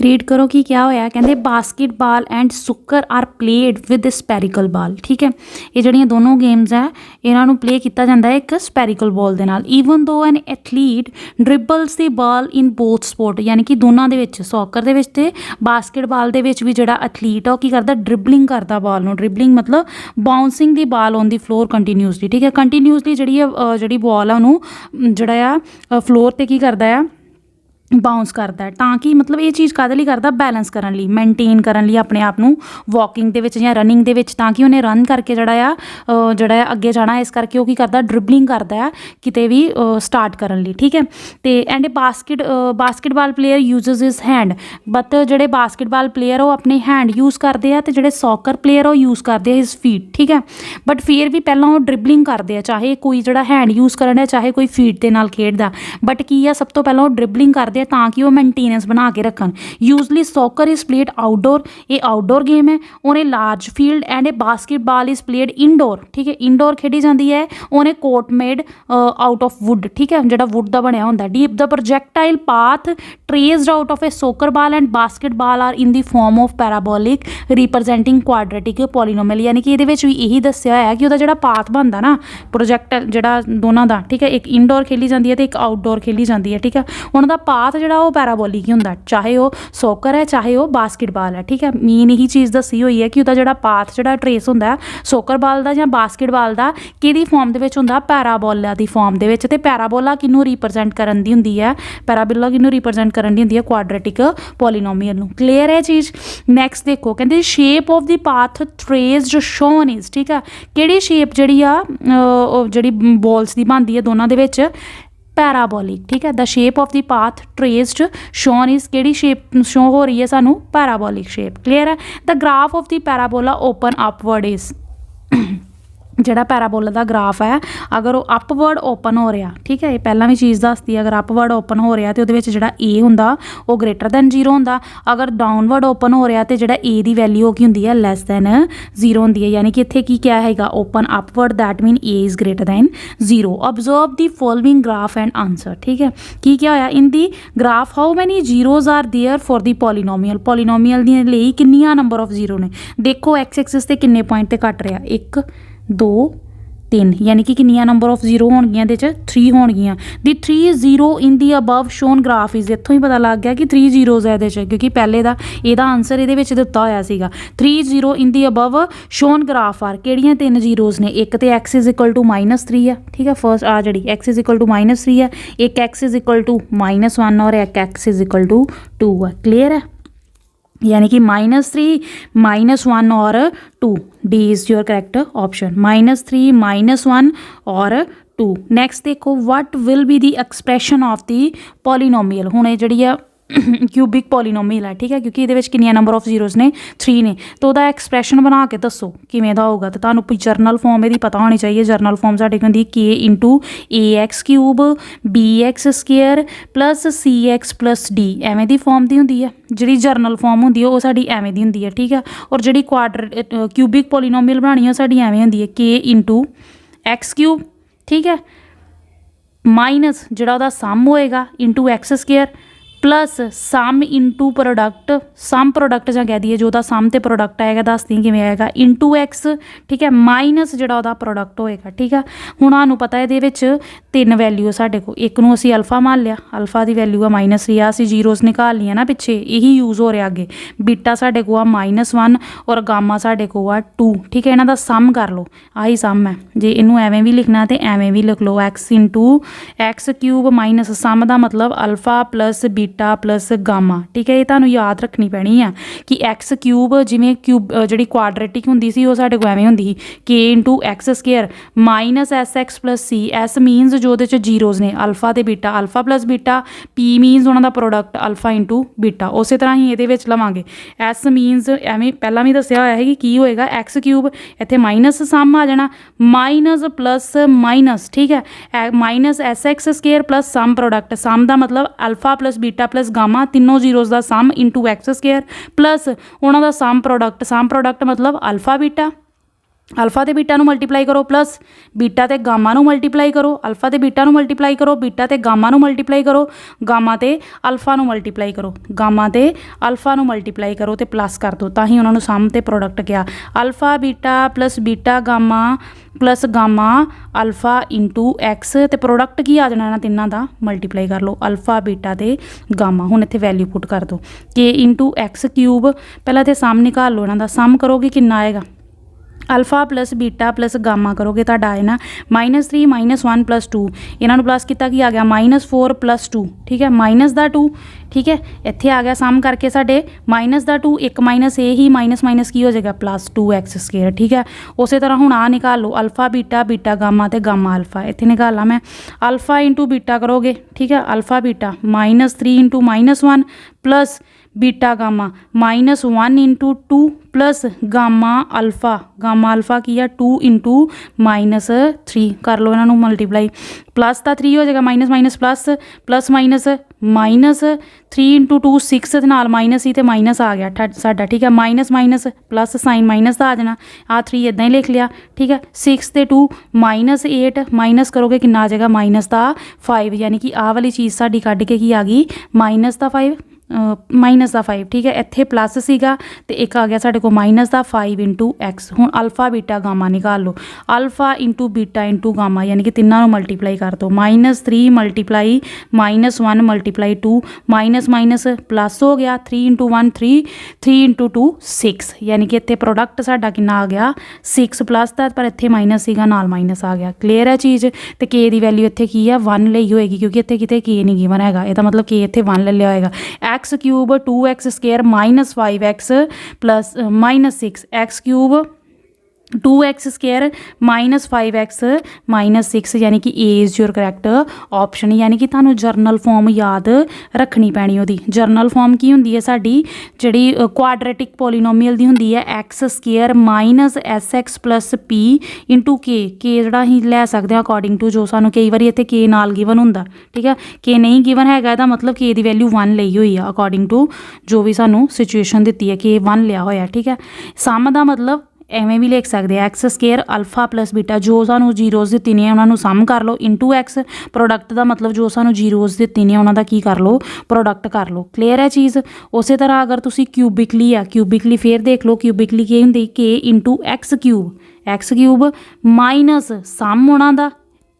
रीड करो कि क्या होया, कहते basketball and soccer are played with spherical ball, ठीक है। ये जड़ियाँ दोनों गेम्स है, इन्हों प्ले किया जाता है एक स्पैरिकल बॉल के नाल। ईवन दो an athlete dribbles the ball in both sport, यानी कि दोनों के सॉकर के बास्केटबॉल के भी जोड़ा एथलीट है वह की करता ड्रिबलिंग करता बॉल में, ड्रिबलिंग मतलब bouncing the ball on the floor continuously, ठीक है। कंटीन्यूसली जी बॉल है उन्होंने जोड़ा फ्लोर पर की करता है ਬਾਉਂਸ ਕਰਦਾ ਤਾਂ ਕਿ ਮਤਲਬ ਇਹ ਚੀਜ਼ ਕਾਹਦੇ ਲਈ ਕਰਦਾ, ਬੈਲੈਂਸ ਕਰਨ ਲਈ, ਮੇਨਟੇਨ ਕਰਨ ਲਈ ਆਪਣੇ ਆਪ ਨੂੰ ਵਾਕਿੰਗ ਦੇ ਵਿੱਚ ਜਾਂ ਰਨਿੰਗ ਦੇ ਵਿੱਚ, ਤਾਂ ਕਿ ਉਹਨੇ ਰਨ ਕਰਕੇ ਜਿਹੜਾ ਆ ਅੱਗੇ ਜਾਣਾ। ਇਸ ਕਰਕੇ ਉਹ ਕੀ ਕਰਦਾ, ਡਰਿਬਲਿੰਗ ਕਰਦਾ ਆ ਕਿਤੇ ਵੀ ਸਟਾਰਟ ਕਰਨ ਲਈ, ਠੀਕ ਹੈ। ਤੇ and basketball player uses his hand, but ਜਿਹੜੇ ਬਾਸਕਿਟਬਾਲ ਪਲੇਅਰ ਉਹ ਆਪਣੇ ਹੈਂਡ ਯੂਜ਼ ਕਰਦੇ ਆ, ਤੇ ਜਿਹੜੇ ਸੌਕਰ ਪਲੇਅਰ ਉਹ ਯੂਜ਼ ਕਰਦੇ ਆ ਹਿਸ ਫੀਟ, ਠੀਕ ਹੈ। ਬਟ ਫਿਰ ਵੀ ਪਹਿਲਾਂ ਉਹ ਡਰਿਬਲਿੰਗ ਕਰਦੇ ਆ, ਚਾਹੇ ਕੋਈ ਜਿਹੜਾ ਹੈਂਡ ਯੂਜ਼ ਕਰਨ ਹੈ, ਚਾਹੇ ਕੋਈ ਫੀਟ ਦੇ ਨਾਲ ਖੇਡਦਾ, ਬਟ ਕੀ ਆ, ਸਭ ਤੋਂ ਪਹਿਲਾਂ ਉਹ ਡਰਿਬਲਿੰਗ ਕਰਦੇ ਤਾਂ ਕਿ ਉਹ ਮੇਨਟੇਨੈਂਸ ਬਣਾ ਕੇ ਰੱਖਣ। Usually soccer is played outdoor, ਇਹ ਆਊਟਡੋਰ ਗੇਮ ਹੈ। ਉਹਨੇ ਲਾਰਜ ਫੀਲਡ ਐਂਡ ਇਹ ਬਾਸਕਿਟਬਾਲ ਇਜ਼ ਪਲੇਡ ਇਨਡੋਰ, ਠੀਕ ਹੈ, ਇਨਡੋਰ ਖੇਡੀ ਜਾਂਦੀ ਹੈ। ਉਹਨੇ court made out of wood, ਠੀਕ ਹੈ, ਜਿਹੜਾ ਵੁੱਡ ਦਾ ਬਣਿਆ ਹੁੰਦਾ। Deep the projectile path traced out of a soccer ball and basketball are in the form of parabolic representing quadratic polynomial, ਯਾਨੀ ਕਿ ਇਹਦੇ ਵਿੱਚ ਵੀ ਇਹੀ ਦੱਸਿਆ ਹੋਇਆ ਕਿ ਉਹਦਾ ਜਿਹੜਾ ਪਾਥ ਬਣਦਾ ਨਾ ਪ੍ਰੋਜੈਕਟ ਜਿਹੜਾ ਦੋਨਾਂ ਦਾ, ਠੀਕ ਹੈ, ਇੱਕ ਇਨਡੋਰ ਖੇਲੀ ਜਾਂਦੀ ਹੈ ਤੇ ਇੱਕ ਆਊਟਡੋਰ ਖੇਲੀ ਜਾਂਦੀ ਹੈ, ਠੀਕ ਹੈ। ਉਹਨਾਂ ਦਾ ਪਾਥ ਜਿਹੜਾ ਉਹ ਪੈਰਾਬੋਲਿਕ ਹੀ ਹੁੰਦਾ, ਚਾਹੇ ਉਹ ਸੋਕਰ ਹੈ ਚਾਹੇ ਉਹ ਬਾਸਕਿਟਬਾਲ ਹੈ, ਠੀਕ ਹੈ। ਮੇਨ ਇਹੀ ਚੀਜ਼ ਦੱਸੀ ਹੋਈ ਹੈ ਕਿ ਉਹਦਾ ਜਿਹੜਾ ਪਾਥ ਜਿਹੜਾ ਟਰੇਸ ਹੁੰਦਾ ਸੋਕਰ ਬਾਲ ਦਾ ਜਾਂ ਬਾਸਕਿਟਬਾਲ ਦਾ, ਕਿਹਦੀ ਫਾਰਮ ਦੇ ਵਿੱਚ ਹੁੰਦਾ, ਪੈਰਾਬੋਲਾ ਦੀ ਫਾਰਮ ਦੇ ਵਿੱਚ। ਤੇ ਪੈਰਾਬੋਲਾ ਕਿਹਨੂੰ ਰਿਪਰਜੈਂਟ ਕਰਨ ਦੀ ਹੁੰਦੀ ਹੈ, ਪੈਰਾਬੋਲਾ ਕਿਹਨੂੰ ਰਿਪਰਜੈਂਟ ਕਰਨ ਦੀ ਹੁੰਦੀ ਹੈ, ਕੁਆਡਰੇਟਿਕ ਪੋਲੀਨੋਮੀਅਲ ਨੂੰ। ਕਲੀਅਰ ਹੈ ਚੀਜ਼। ਨੈਕਸਟ ਦੇਖੋ, ਕਹਿੰਦੇ shape of the path traced shown is, ਠੀਕ ਆ, ਕਿਹੜੀ ਸ਼ੇਪ ਜਿਹੜੀ ਆ ਜਿਹੜੀ ਬੋਲਸ ਦੀ ਬਣਦੀ ਹੈ ਦੋਨਾਂ ਦੇ ਵਿੱਚ, ਪੈਰਾਬੋਲਿਕ, ਠੀਕ ਹੈ। The shape of the path traced shown is, ਕਿਹੜੀ ਸ਼ੇਪ ਸ਼ੋ ਹੋ ਰਹੀ ਹੈ ਸਾਨੂੰ, ਪੈਰਾਬੋਲਿਕ ਸ਼ੇਪ। ਕਲੀਅਰ ਹੈ। The graph of the parabola open upward is, ਜਿਹੜਾ ਪੈਰਾਬੋਲਾ ਦਾ ਗ੍ਰਾਫ ਹੈ ਅਗਰ ਉਹ ਅਪਵਰਡ ਓਪਨ ਹੋ ਰਿਹਾ, ਠੀਕ ਹੈ, ਇਹ ਪਹਿਲਾਂ ਵੀ ਚੀਜ਼ ਦੱਸਦੀ, ਅਗਰ ਅਪਵਰਡ ਓਪਨ ਹੋ ਰਿਹਾ ਤੇ ਉਹਦੇ ਵਿੱਚ ਜਿਹੜਾ ਏ ਹੁੰਦਾ ਉਹ ਗ੍ਰੇਟਰ ਦੈਨ 0 ਹੁੰਦਾ। ਅਗਰ ਡਾਊਨਵਰਡ ਓਪਨ ਹੋ ਰਿਹਾ ਤੇ ਜਿਹੜਾ ਏ ਦੀ ਵੈਲਿਊ ਕੀ ਹੁੰਦੀ ਹੈ, ਲੈਸ ਦੈਨ 0 ਹੁੰਦੀ ਹੈ। ਯਾਨੀ ਕਿ ਇੱਥੇ ਕੀ ਕਿਹਾ ਹੈਗਾ, open upward, that mean a is greater than 0। Observe the following graph and answer, ਠੀਕ ਹੈ। ਕੀ ਕਿਹਾ ਹੋਇਆ in the graph, how many zeros are there for the polynomial, polynomial ਦੇ ਲਈ ਕਿੰਨੀਆਂ ਨੰਬਰ ਆਫ ਜ਼ੀਰੋ ਨੇ। ਦੇਖੋ ਐਕਸ ਐਕਸਿਸ ਤੇ ਕਿੰਨੇ ਪੁਆਇੰਟ ਤੇ ਕੱਟ ਰਿਹਾ, 1 2 3, ਯਾਨੀ ਕਿ ਕਿੰਨੀਆਂ ਨੰਬਰ ਆਫ ਜ਼ੀਰੋ ਹੋਣਗੀਆਂ ਇਹਦੇ 'ਚ, 3 ਹੋਣਗੀਆਂ। ਦੀ 3 0 ਇਨ ਦੀ ਅਬਵ ਸ਼ੋਨ ਗ੍ਰਾਫ ਇਜ਼, ਇੱਥੋਂ ਹੀ ਪਤਾ ਲੱਗ ਗਿਆ ਕਿ 3 ਜ਼ੀਰੋਜ਼ ਹੈ ਇਹਦੇ 'ਚ, ਕਿਉਂਕਿ ਪਹਿਲੇ ਦਾ ਇਹਦਾ ਆਂਸਰ ਇਹਦੇ ਵਿੱਚ ਦਿੱਤਾ ਹੋਇਆ ਸੀਗਾ। 3 0 ਇਨ ਦੀ ਅਬਵ ਸ਼ੋਨ ਗ੍ਰਾਫ ਆਰ, ਕਿਹੜੀਆਂ 3 ਜ਼ੀਰੋਜ਼ ਨੇ, ਇੱਕ ਤੇ x ਇਜ਼ ਇਕੁਅਲ ਟੂ -3 ਆ, ਠੀਕ ਹੈ, ਫਸਟ ਆ ਜਿਹੜੀ x ਇਜ਼ ਇਕੁਅਲ ਟੂ -3 ਹੈ, ਇੱਕ x ਇਜ਼ ਇਕੁਅਲ ਟੂ -1 ਔਰ ਇੱਕ x ਇਜ਼ ਇਕੁਅਲ ਟੂ 2 ਹੈ। ਕਲੀਅਰ ਹੈ। यानी कि -3 -1 और 2, D is your correct option, -3 -1 और 2। नैक्सट देखो, what will be the expression of the polynomial. हुण ये जिहड़ी आ क्यूबिक पॉलीनोमीअल है, ठीक है, क्योंकि ये कितने नंबर ऑफ जीरोज़ ने, 3 ने। तो वह एक्सप्रैशन बना के दसो किवें दा होगा। तो तुहानूं जर्नल फॉर्म यदि पता होनी चाहिए। जर्नल फॉर्म साडी होंदी k into AX³ BX² plus CX plus D, एवें दी फॉर्म दी होंदी है। जिहड़ी जर्नल फॉर्म होंदी है वो साडी एवें दी होंदी है, ठीक है। और जिहड़ी क्यूबिक पॉलीनोमीअल बनानी है साडी एवें होंदी है, k इंटू X³, ठीक है, माइनस जिहड़ा उहदा सम होएगा इंटू X² प्लस सम इंटू प्रोडक्ट, सम प्रोडक्ट ਜਾਂ कह दीए जो सम तो प्रोडक्ट आएगा, दसती किमें आएगा, इंटू X, ठीक है, माइनस जो प्रोडक्ट होएगा, ठीक है। हुण सानूं पता है ये 3 वैल्यू साढ़े को, एक नूं असीं अल्फा मान लिया, अल्फा की वैल्यू है -3, असीं जीरोज़ निकाल लिया ना पिछे, यही यूज़ हो रहा अगे। बीटा साढ़े को आ -1 और गामा साढ़े को आ 2, ठीक है। इन्हां दा सम कर लो, आही सम है। जे इनू एवें भी लिखना तो एवें भी लिख लो, x into X³ minus sum का मतलब alpha plus beta plus gamma, ठीक है। ये तुहानूं याद रखनी पैनी है कि X³ जिमें क्यूब जिहड़ी क्वाड्रेटिक हुंदी सी वो साडे कोल एवें हुंदी सी, k into X² minus SX plus C, S means जो उहदे च जीरोज़ ने अल्फा ते beta, alpha plus beta, P means उहनां दा प्रोडक्ट अल्फा इंटू बीटा। उस तरह ही ये लवांगे, S मीनस एवें पहलां भी दस्सिया होया है कि होएगा X³, इत्थे माइनस सम आ जाना, माइनस प्लस माइनस, ठीक है, minus SX² plus sum product, सम का मतलब alpha plus beta plus gamma, तीनों जीरोज़ का सम इंटू X² प्लस उन्हों का सम प्रोडक्ट मतलब अल्फा बीटा, अल्फा तो बीटा मल्टीप्लाई करो प्लस बीटा तो गामा मल्टीप्लाई करो, अल्फा तो बीटा मल्टीप्लाई करो, बीटा तो गामा मल्टीप्लाई करो, गामा तो अल्फा मल्टीप्लाई करो, गामा तो अल्फा मल्टीप्लाई करो तो प्लस कर दो, तां ही उन्होंने सम तो प्रोडक्ट किया। Alpha beta plus beta gamma plus gamma alpha into X, तो प्रोडक्ट की आ जाना तिन्हों का, मल्टीप्लाई कर लो अल्फा बीटा तो गामा। हुण इत्थे वैल्यू पुट कर दो, k इंटू X³ पहला तो सम निकाल लो, इन्हां दा सम करोगे कितना आएगा, alpha plus beta plus gamma करोगे तो आए ना -3 -1 +2 इन्हों प्लस किया कि आ गया -4 +2 ठीक है माइनस का 2 ठीक है इत्थे आ गया सम करके साडे माइनस का 2 एक माइनस ए ही माइनस माइनस की हो जाएगा +2x² ठीक है। उस तरह हुण आ निकाल लो अल्फा बीटा बीटा गामा तो गामा अल्फा इत्थे निकाला मैं अल्फा इंटू बीटा करोगे ठीक है alpha beta -3 into -1 plus beta gamma -1 into 2 plus gamma alpha की है 2 इंटू -3 कर लो इन्हों मल्टीप्लाई प्लस का 3 हो जाएगा minus minus plus plus minus -3 into 2 6 नाल माइनस ही तो माइनस आ गया साडा ठीक है minus minus plus sign minus का आ जाना आ 3 इदा ही लिख लिया ठीक है 6 ते 2 -8 माइनस करोगे कि आ जाएगा माइनस का 5 यानी कि आ वाली चीज़ साडी कढ़ के की आ गई माइनस का 5 माइनस का 5 ठीक है इत्थे प्लस सीगा ते एक आ गया साडे को माइनस का 5 इंटू x हुण अल्फा बीटा गामा निकाल लो alpha into beta into gamma यानी कि तिनों मल्टीप्लाई कर दो -3 multiply -1 multiply 2 minus minus plus हो गया 3 इंटू 1 3 इंटू 2 6 यानी कि इत्थे प्रोडक्ट साडा कितना आ गया 6 प्लस का पर इत्थे माइनस सीगा नाल माइनस आ गया क्लीयर है चीज़ तो के दी वैल्यू इत्थे की है 1 ਲਈ होएगी क्योंकि इत्थे किते के नहीं गिवन हैगा ਇਹਦਾ मतलब के इत्थे 1 ले लिया होएगा x cube 2x² -5x plus -6 x cube 2x² -5x -6 यानी कि A is your correct option यानी कि तुहानूं जर्नल फॉर्म याद रखनी पैनी उहदी जर्नल फॉर्म की हुंदी है साडी जिहड़ी क्वाड्रेटिक पोलीनोमीअल दी हुंदी है x² -sx plus p into के जिहड़ा असीं लै सकदे हां अकॉर्डिंग टू जो सानूं कई वारी इत्थे के नाल गिवन हुंदा ठीक है के नहीं गिवन हैगा इहदा मतलब के दी वैल्यू 1 ਲਈ होई है अकॉर्डिंग टू जो भी सानूं सिचुएशन दित्ती है के 1 लिया होया ठीक है सम दा मतलब एवें भी लिख सकते हैं x² अल्फा प्लस बीटा जो सानू जीरोज़ दित्ती ने उन्होंने सम कर लो इंटू x प्रोडक्ट का मतलब जो सानू जीरोज़ दित्ती ने उन्होंने की कर लो प्रोडक्ट कर लो क्लीयर है चीज़। उस तरह अगर तुसी क्यूबिकली फिर देख लो क्यूबिकली की होंगी के into x cube minus sum होना दा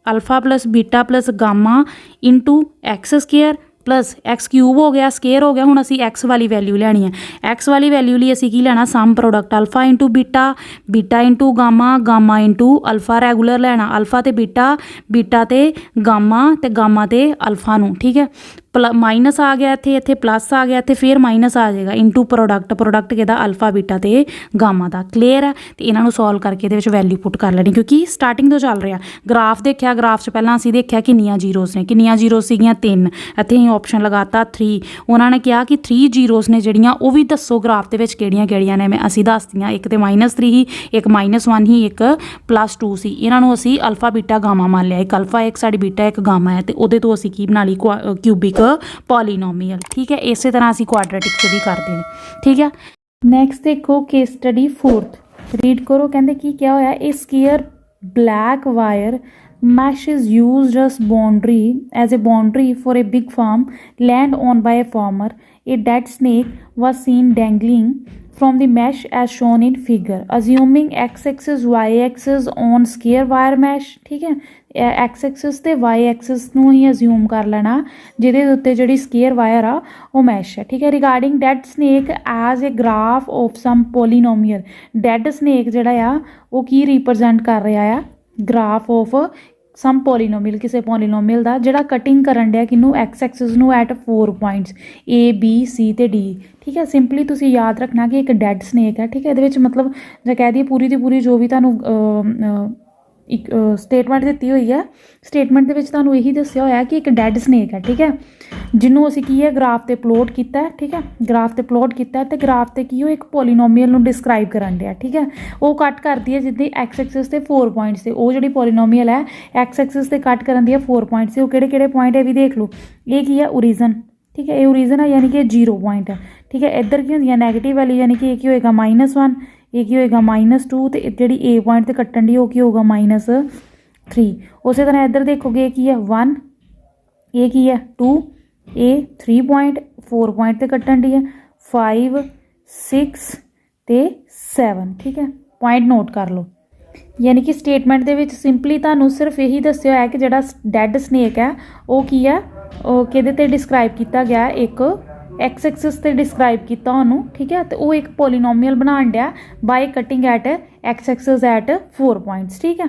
alpha plus beta plus gamma into x² plus x cube हो गया स्केयर हो गया हुण असी x वाली वैल्यू लैनी है x वाली वैल्यू लिए असी की लेना sum product alpha into beta beta into gamma into alpha regular लेना अल्फा ते बीटा ते गामा ते अल्फा नू ठीक है माइनस आ गया इत्थे प्लस आ गया इत्थे फिर माइनस आ जाएगा इंटू प्रोडक्ट किहदा अल्फा बीटा ते गामा दा क्लीयर है तो इन्हों सॉल्व करके इहदे विच वैल्यू पुट कर लैनी क्योंकि स्टार्टिंग तो चल रहा ग्राफ देखा ग्राफ च पहलां असीं देखिया किन्नियां जीरोज़ ने किन्नियां जीरोज़ सीगियां 3 इत्थे ही ऑप्शन लगाता 3 उन्होंने कहा कि 3 जीरोज़ ने जिहड़ियां वो भी दसो ग्राफ दे विच किहड़ियां ने मैं असीं दसदियां एक तो -3 ही एक -1 ही एक +2 सी इन्हों असीं अल्फा बीटा गामा मान लिया एक अल्फा एक साडी बीटा एक गामा है तो उहदे तो असीं की बना ली क्यूबिक पॉलीनोमीअल ठीक है इस तरह असीं क्वाड्रेटिक च भी करते हैं ठीक है। नैक्सट देखो केस स्टडी 4th रीड करो कहते कि क्या होया a square black wire mesh is used as a boundary for a big farm land owned by a farmer. A dead snake was seen dangling from the mesh as shown in figure. Assuming x-axis y-axis on square wire mesh ठीक है x-axis ਤੇ y-axis ਨੂੰ ਹੀ assume ਕਰ ਲੈਣਾ ਜਿਹਦੇ ਉੱਤੇ ਜਿਹੜੀ square wire ਆ ਉਹ mesh ਹੈ ठीक है। Regarding dead snake as a graph of some polynomial dead snake ਜਿਹੜਾ ਆ ਉਹ ਕੀ represent ਕਰ ਰਿਹਾ ਆ graph of सम पॉलीनोमीअल किसी पॉलीनोमीअल का जोड़ा कटिंग करन दिया किनू एक्स एक्सिस नू at 4 points A B C ते डी ठीक है। सिंपली तुसी याद रखना कि एक डैड स्नेक है ठीक है ये मतलब जो कह दी पूरी की पूरी जो भी तुहानू एक स्टेटमेंट दी हुई है स्टेटमेंट के तुहानू यही दस्सिया होया कि एक डैड स्नेक है ठीक है जिन्हों असी की है ग्राफ ते प्लॉट किया ठीक है ग्राफ ते प्लॉट किया तो ग्राफ ते की हो एक पॉलीनोमीअल नू डिस्क्राइब करन दिया ठीक है वो कट करती है जिद्दी एक्स एक्सिस ते 4 पॉइंट्स से वो जी पॉलीनोमीअल है एक्स एक्सिस ते कट करन दिया 4 पॉइंट्स से वो किहड़े पॉइंट है भी देख लो ये की है ओरिजन ठीक है ये ओरिजन है यानी कि 0 पॉइंट है ठीक है इधर की होंगी नैगेटिव वैल्यू यानी कि एक होएगा -1 एक ही होएगा -2 तो जी ए पॉइंट से कट्टन दी की होगा -3 उस तरह इधर देखोगे की है 1 ए की है 2 ए 3 पॉइंट 4 पॉइंट से कट्टन दी है 5 6 ते 7 ठीक है पॉइंट नोट कर लो यानी कि स्टेटमेंट के सिंपली तुहानू सिर्फ यही दस्सिया है कि जिहड़ा डैड स्नेक है वो की है किहदे ते डिस्क्राइब किया गया एक एक्स एक्सिस से डिस्क्राइब किया उन्होंने ठीक है तो वो एक पॉलीनोमीअल बनान दिया by cutting at x axis at 4 points. ठीक है,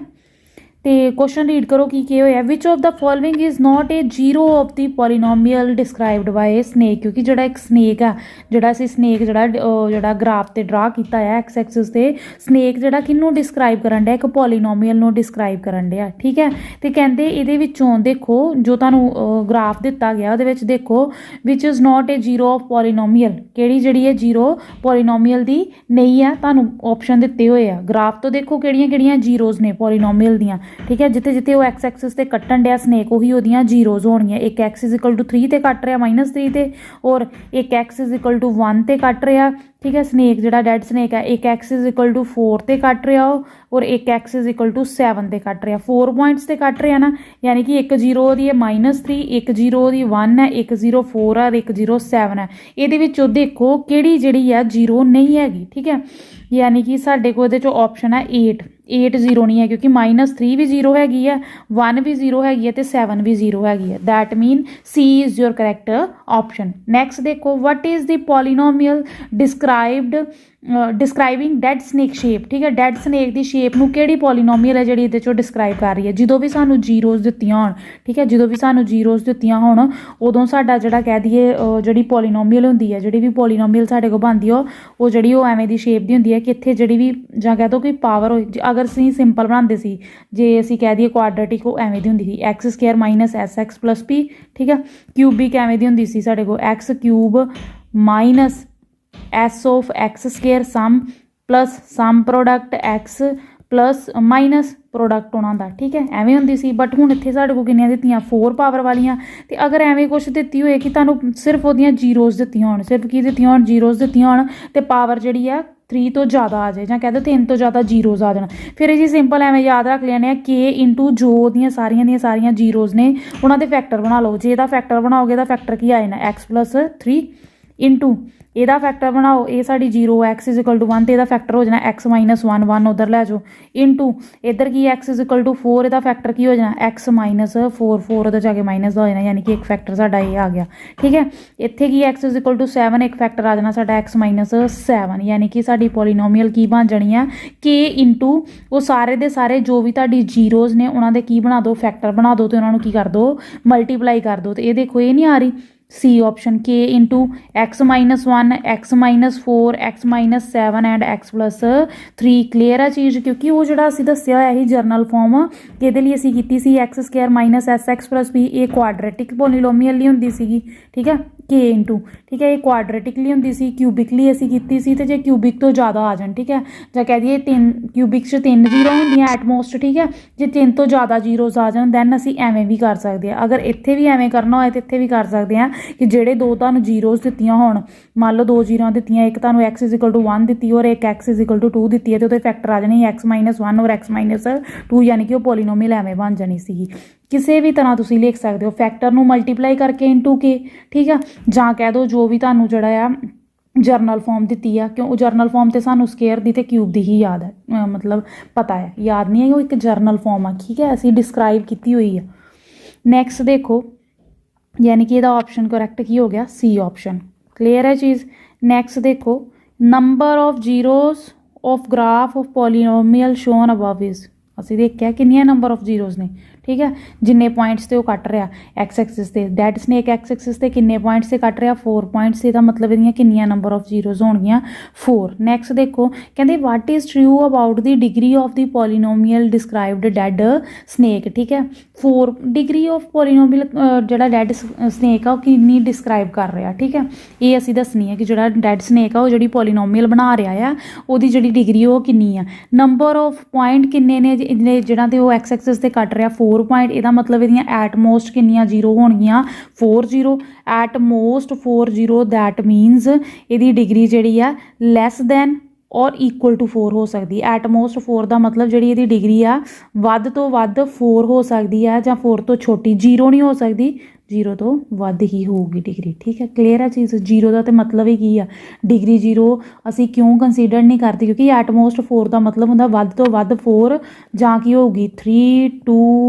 तो क्वेश्चन रीड करो की होया, which of the following is not a zero of the polynomial described by a snake. क्योंकि जोड़ा एक स्नेक है, जोड़ा असी स्नेक जोड़ा ग्राफ से ड्रा किया है एक्स एक्सिस से, स्नेक जोड़ा किनू डिस्क्राइब करन दिया, एक पॉलीनोमियल नू डिस्क्राइब करन दिया। ठीक है, तो कहते ये विचों देखो जो तुहानू ग्राफ दिता गया उहदे विच देखो which is not a zero of polynomial, किहड़ी जिहड़ी है जीरो पॉलीनोमियल दी नहीं है, तुहानू ऑप्शन दिते हुए आ। ग्राफ तो देखो किहड़ियां किहड़ियां जीरोज़ ने पॉलीनोमियल दियां। ठीक है, जिते जिते वो एक्स एक्सिस से कट्टन दिया स्नेक उही ओहदियां जीरोज़ होणगियां। एक एक्स इज इक्वल टू 3 ते कट रहा -3 ते, और एक एक्स इज इक्वल टू 1 ते कट रहा। ठीक है, स्नेक जोड़ा डेड स्नेक है, एक एक्स इज इक्वल टू 4 ते कट रहा हो, और एक एक्स इज इक्वल टू 7 ते कट रहा। 4 पॉइंट्स ते कट रहा ना, यानी कि एक जीरो दी है -3, एक जीरो दी 1 है, एक जीरो 4 है, एक जीरो 7 है। ये देखो किहड़ी जिहड़ी है जीरो नहीं हैगी। ठीक है, यानी कि साडे कोल इहदे चों ऑप्शन है 8 जीरो नहीं है, क्योंकि -3 भी जीरो हैगी है, 1 भी जीरो हैगी है, तो 7 भी जीरो हैगी है। That mean C is your correct option. Next देखो, what is the polynomial describing dead snake shape. ठीक है, डेड स्नेक की शेप नूं किहड़ी पॉलीनोमियल है जिहड़ी इहदे चों डिस्क्राइब कर रही है। जो भी सानू जीरोज़ दित्तियां होण, ठीक है, जो भी सानू जीरोज़ दित्तियां होण, उदों साडा जिहड़ा कह दईए जिहड़ी पॉलीनोमियल हुंदी है, जिहड़ी भी पॉलीनोमियल साडे कोल बनदी हो, वो जिहड़ी वो एवें दी शेप दी हुंदी है कि इत्थे जिहड़ी भी जां कह दो कि पावर हो, अगर असीं सिंपल बनाते सी, जे असीं कह दईए क्वाड्रेटिक, वो एवें दी हुंदी सी X square minus S X plus P. ठीक है, क्यूबिक एवें दी हुंदी सी साडे कोल X cube minus S of X square sum plus sum product X plus minus product होना दा। ठीक है, एवें हुंदी सी, बट हुण इत्थे साडे कोल किन्नियां दित्तियां 4 पावर वालियां। ते अगर एवें कुछ दित्ती होए कि तुहानूं सिर्फ ओहदियां जीरोज़ दित्तियां होण, सिर्फ की दित्तियां होण जीरोज़ दित्तियां होण, ते पावर जिहड़ी है 3 तो ज़्यादा आ जाए, जां कह दो 3 तो ज़्यादा जीरोज़ आ जाण, फिर जी सिंपल एवें याद रख लैने के इंटू जो ओहदियां सारियां जीरोज़ ने उन्हां दे फैक्टर बना लो। जे इहदा फैक्टर बनाओगे इहदा फैक्टर की आ जाना एक्स प्लस 3 इंटू ਇਹਦਾ फैक्टर बनाओ, ये साड़ी zero x is equal to 1, तो यदा फैक्टर हो जाना एक्स -1 1 उधर लै जाओ इंटू इधर की एक्स इज इक्वल टू 4, यदा फैक्टर की हो जाना एक्स -4 4 उधर जाके माइनस हो जाना, यानी कि एक फैक्टर साडा ये आ गया। ठीक है, इत्थे की एक्स इज इक्वल टू 7, एक फैक्टर आ जाना साडा एक्स -7, यानी कि साडी पॉलीनोमियल की बन जानी है के इंटू वो सारे दे सारे जो भी तुहाडी जीरोज़ ने उन्हां दे की बना दो फैक्टर बना दो, तो उन्हां नूं की कर दो मल्टीप्लाई कर दो। तो ये देखो ये नहीं आ रही सी ऑप्शन, के into x -1 x -4 x -7 and x plus 3। Clear है चीज़, क्योंकि वो जो असीं दस्सिया होया ही जर्नल फॉर्म कि इहदे लई असीं कीती सी X square minus S X plus P, ये क्वाड्रेटिक पॉलीनोमियल नहीं हुंदी सीगी। ठीक है, के इंटू, ठीक है, ये क्वाड्रेटिकली हुंदी सी, क्यूबिकली असीं कीती सी, ते जे क्यूबिक तो ज़्यादा आ जाण, ठीक है, जां कह दईए 3 क्यूबिक च 3 जीरो हुंदियां एटमोस्ट। ठीक है, जे 3 तो ज़्यादा जीरोज़ आ जाण दैन असीं एवें भी कर सकते हैं। अगर इत्थे भी एवें करना होए तो इत्थे भी कर सकते हैं कि ਜਿਹੜੇ दो ਤੁਹਾਨੂੰ जीरोज़ दित्तियां होण, मान लो 2 जीरो दित्तियां, एक ਤੁਹਾਨੂੰ एक्स इज इक्वल टू 1 दित्ती और एक एक्स इज इक्वल टू 2 दित्ती है, तो ਉਹਦੇ फैक्टर आ जाने एक्स -1 और एक्स -2, यानी कि वो पॉलीनोमियल एवें बन जानी सीगी। किसी भी तरह तुसीं लिख सकते हो, फैक्टर नूं मल्टीप्लाई करके इंटू के। ठीक है, जां कह दो जो भी ਤੁਹਾਨੂੰ ਜਿਹੜਾ ਆ जर्नल फॉर्म दी है, क्यों जर्नल फॉर्म तो सानू स्केयर दी ते क्यूब दी ही याद है, मतलब पता है, याद नहीं है, वो एक जर्नल फॉर्म है। ठीक है, असीं डिस्क्राइब की हुई है। नैक्सट देखो, यानी कि ਇਹਦਾ ऑप्शन करैक्ट की हो गया सी ऑप्शन। क्लीयर है चीज़। नैक्सट देखो, number of zeros of graph of polynomial shown above is, असीं देखिया किन्नियां नंबर ऑफ जीरोज़ ने। ठीक है, जिन्ने पॉइंट्स से वो कट रहा एक्स एक्सिस से, डेड स्नेक एक्स एक्सिस से किन्ने पॉइंट्स से कट रहा 4 पॉइंट्स से, मतलब इहदियां किन्नियां नंबर ऑफ जीरोज़ होणगियां 4। नैक्सट देखो, कहते what is true about the degree of the polynomial described dead snake. ठीक है, 4 डिग्री ऑफ पॉलीनोमियल जिहड़ा डेड स्नेक आ वो किन्नी डिस्क्राइब कर रहा। ठीक है, ये असीं दसनी है कि जिहड़ा डेड स्नेक आ वो जिहड़ी पॉलीनोमियल बना रहा है ਉਹਦੀ ਜਿਹੜੀ डिग्री वो किन्नी है। नंबर ऑफ पॉइंट किन्ने ने जिहड़ा ते वो एक्स एक्सिस से कट रहा 4 पॉइंट, ਇਹਦਾ मतलब ਇਹਦੀਆਂ ਐਟਮੋਸਟ ਕਿੰਨੀਆਂ जीरो ਹੋਣਗੀਆਂ 4 जीरो, ਐਟਮੋਸਟ 4 जीरो, दैट मीनस ਇਹਦੀ डिग्री ਜਿਹੜੀ ਆ ਲੈਸ दैन और इक्वल टू 4 हो सकती है। एटमोस्ट 4 का मतलब जी ये डिग्री आ वध तो वध 4 हो सकती है, जां 4 तो छोटी, जीरो नहीं हो सकती, जीरो तो वध ही होगी डिग्री। ठीक है, क्लीयर है चीज़। जीरो का तो मतलब ही की है, डिग्री जीरो असी क्यों कंसीडर नहीं करते, क्योंकि एटमोस्ट 4 का मतलब होंगे वध तो वध 4, जां की होगी 3 2